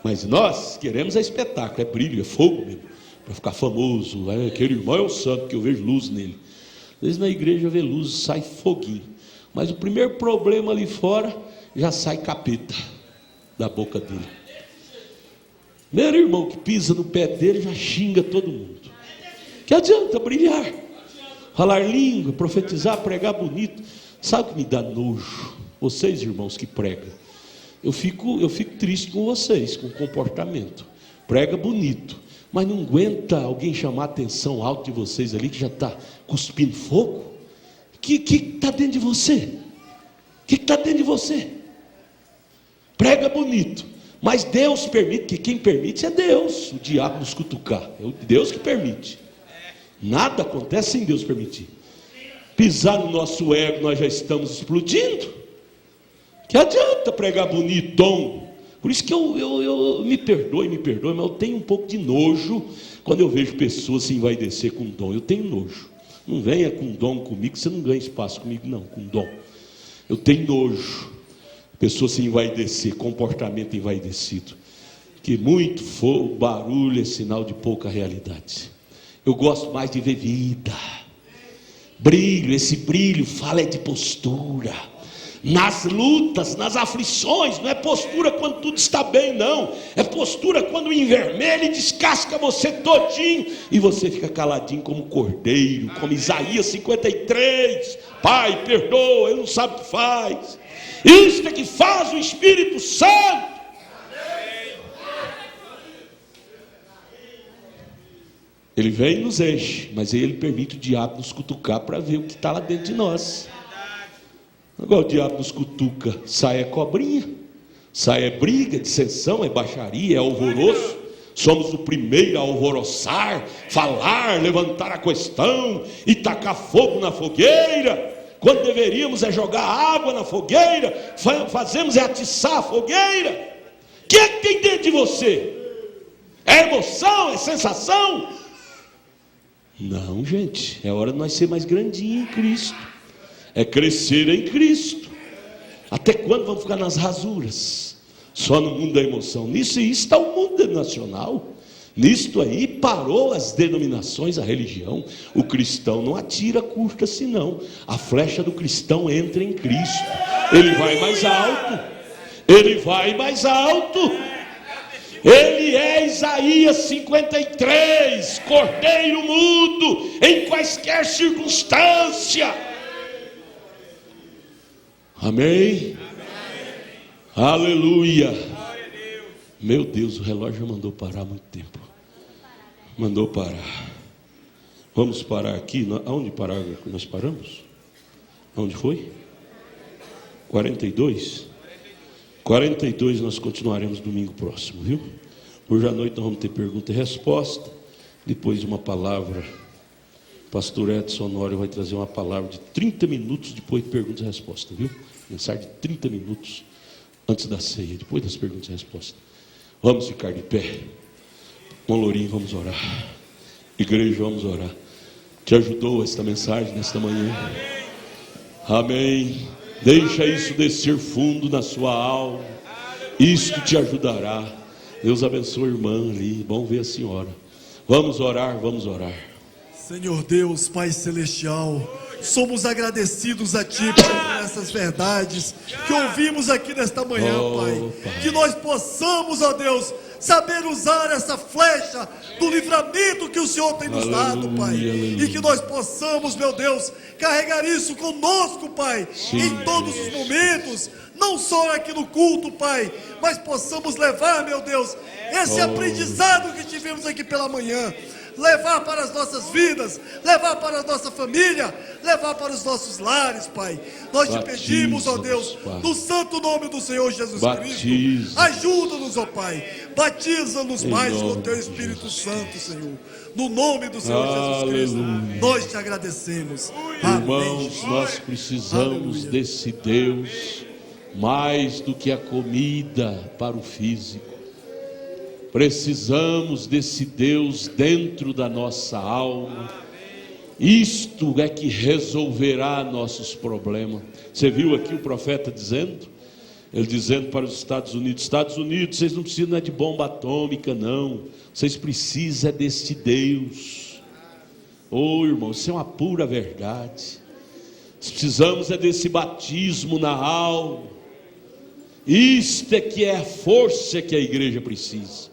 A: Mas nós queremos espetáculo, é brilho, é fogo mesmo, para ficar famoso. Aquele irmão é o santo, que eu vejo luz nele. Às vezes na igreja vê luz, sai foguinho, mas o primeiro problema ali fora, já sai capeta da boca dele. Meu irmão que pisa no pé dele já xinga todo mundo. Que adianta brilhar, falar língua, profetizar, pregar bonito? Sabe o que me dá nojo? Vocês, irmãos que pregam, eu fico triste com vocês, com o comportamento. Prega bonito, mas não aguenta alguém chamar a atenção alto de vocês ali, que já está cuspindo fogo. Que está dentro de você? O que está dentro de você? Prega bonito, mas Deus permite, que quem permite é Deus. O diabo nos cutucar, é Deus que permite. Nada acontece sem Deus permitir. Pisar no nosso ego, nós já estamos explodindo. Que adianta pregar bonito, dom? Por isso que eu me perdoe, mas eu tenho um pouco de nojo quando eu vejo pessoas se envaidecer com dom. Eu tenho nojo. Não venha com dom comigo, você não ganha espaço comigo não, com dom. Eu tenho nojo. Pessoas se envaidecer, comportamento envaidecido. Que muito fogo, barulho é sinal de pouca realidade. Eu gosto mais de ver vida. Brilho, esse brilho fala de postura. Nas lutas, nas aflições, não é postura quando tudo está bem, não. É postura quando o envermelho e descasca você todinho e você fica caladinho como cordeiro, como Isaías 53. Pai, perdoa, ele não sabe o que faz. Isso é que faz o Espírito Santo. Ele vem e nos enche, mas aí ele permite o diabo nos cutucar para ver o que está lá dentro de nós. Agora o diabo nos cutuca, sai a cobrinha, sai a briga, dissensão, é baixaria, é alvoroço. Somos o primeiro a alvoroçar, falar, levantar a questão e tacar fogo na fogueira, quando deveríamos é jogar água na fogueira, fazemos é atiçar a fogueira. O que é que tem dentro de você? É emoção, é sensação? Não, gente, é hora de nós ser mais grandinho em Cristo, é crescer em Cristo. Até quando vamos ficar nas rasuras? Só no mundo da emoção. Nisso aí está o mundo nacional. Nisto aí parou as denominações, a religião. O cristão não atira curta assim não. A flecha do cristão entra em Cristo. Ele vai mais alto. Ele vai mais alto. Ele é Isaías 53, cordeiro mudo em quaisquer circunstância. Amém? Aleluia. Meu Deus, o relógio mandou parar há muito tempo. Mandou parar. Vamos parar aqui. Aonde parar? Nós paramos? Aonde foi? 42? 42 nós continuaremos domingo próximo, viu? Hoje à noite nós vamos ter pergunta e resposta. Depois uma palavra. Pastor Edson Honório vai trazer uma palavra de 30 minutos depois de pergunta e resposta, viu? Mensagem de 30 minutos. antes da ceia, depois das perguntas e respostas. Vamos ficar de pé. Lourinho, vamos orar. Igreja, vamos orar. Te ajudou esta mensagem nesta manhã? Amém. Deixa isso descer fundo na sua alma. Isto te ajudará. Deus abençoe a irmã ali. Bom ver a senhora. Vamos orar, vamos orar.
C: Senhor Deus, Pai Celestial, somos agradecidos a Ti por essas verdades que ouvimos aqui nesta manhã, Pai. Que nós possamos, ó Deus, saber usar essa flecha do livramento que o Senhor tem nos dado, Pai. E que nós possamos, meu Deus, carregar isso conosco, Pai, em todos os momentos, não só aqui no culto, Pai, mas possamos levar, meu Deus, esse aprendizado que tivemos aqui pela manhã, levar para as nossas vidas, levar para a nossa família, levar para os nossos lares, Pai. Nós te pedimos, ó Deus, no santo nome do Senhor Jesus Cristo, ajuda-nos, ó Pai, batiza-nos mais com o Teu Espírito Santo, Senhor, no nome do Senhor Jesus Cristo, nós te agradecemos.
A: Irmãos, nós precisamos desse Deus mais do que a comida para o físico. Precisamos desse Deus dentro da nossa alma. Isto é que resolverá nossos problemas. Você viu aqui o profeta dizendo? Ele dizendo para os Estados Unidos: Estados Unidos, vocês não precisam de bomba atômica, não. Vocês precisam deste Deus. Oh, irmão, isso é uma pura verdade. Precisamos desse batismo na alma. Isto é que é a força que a igreja precisa.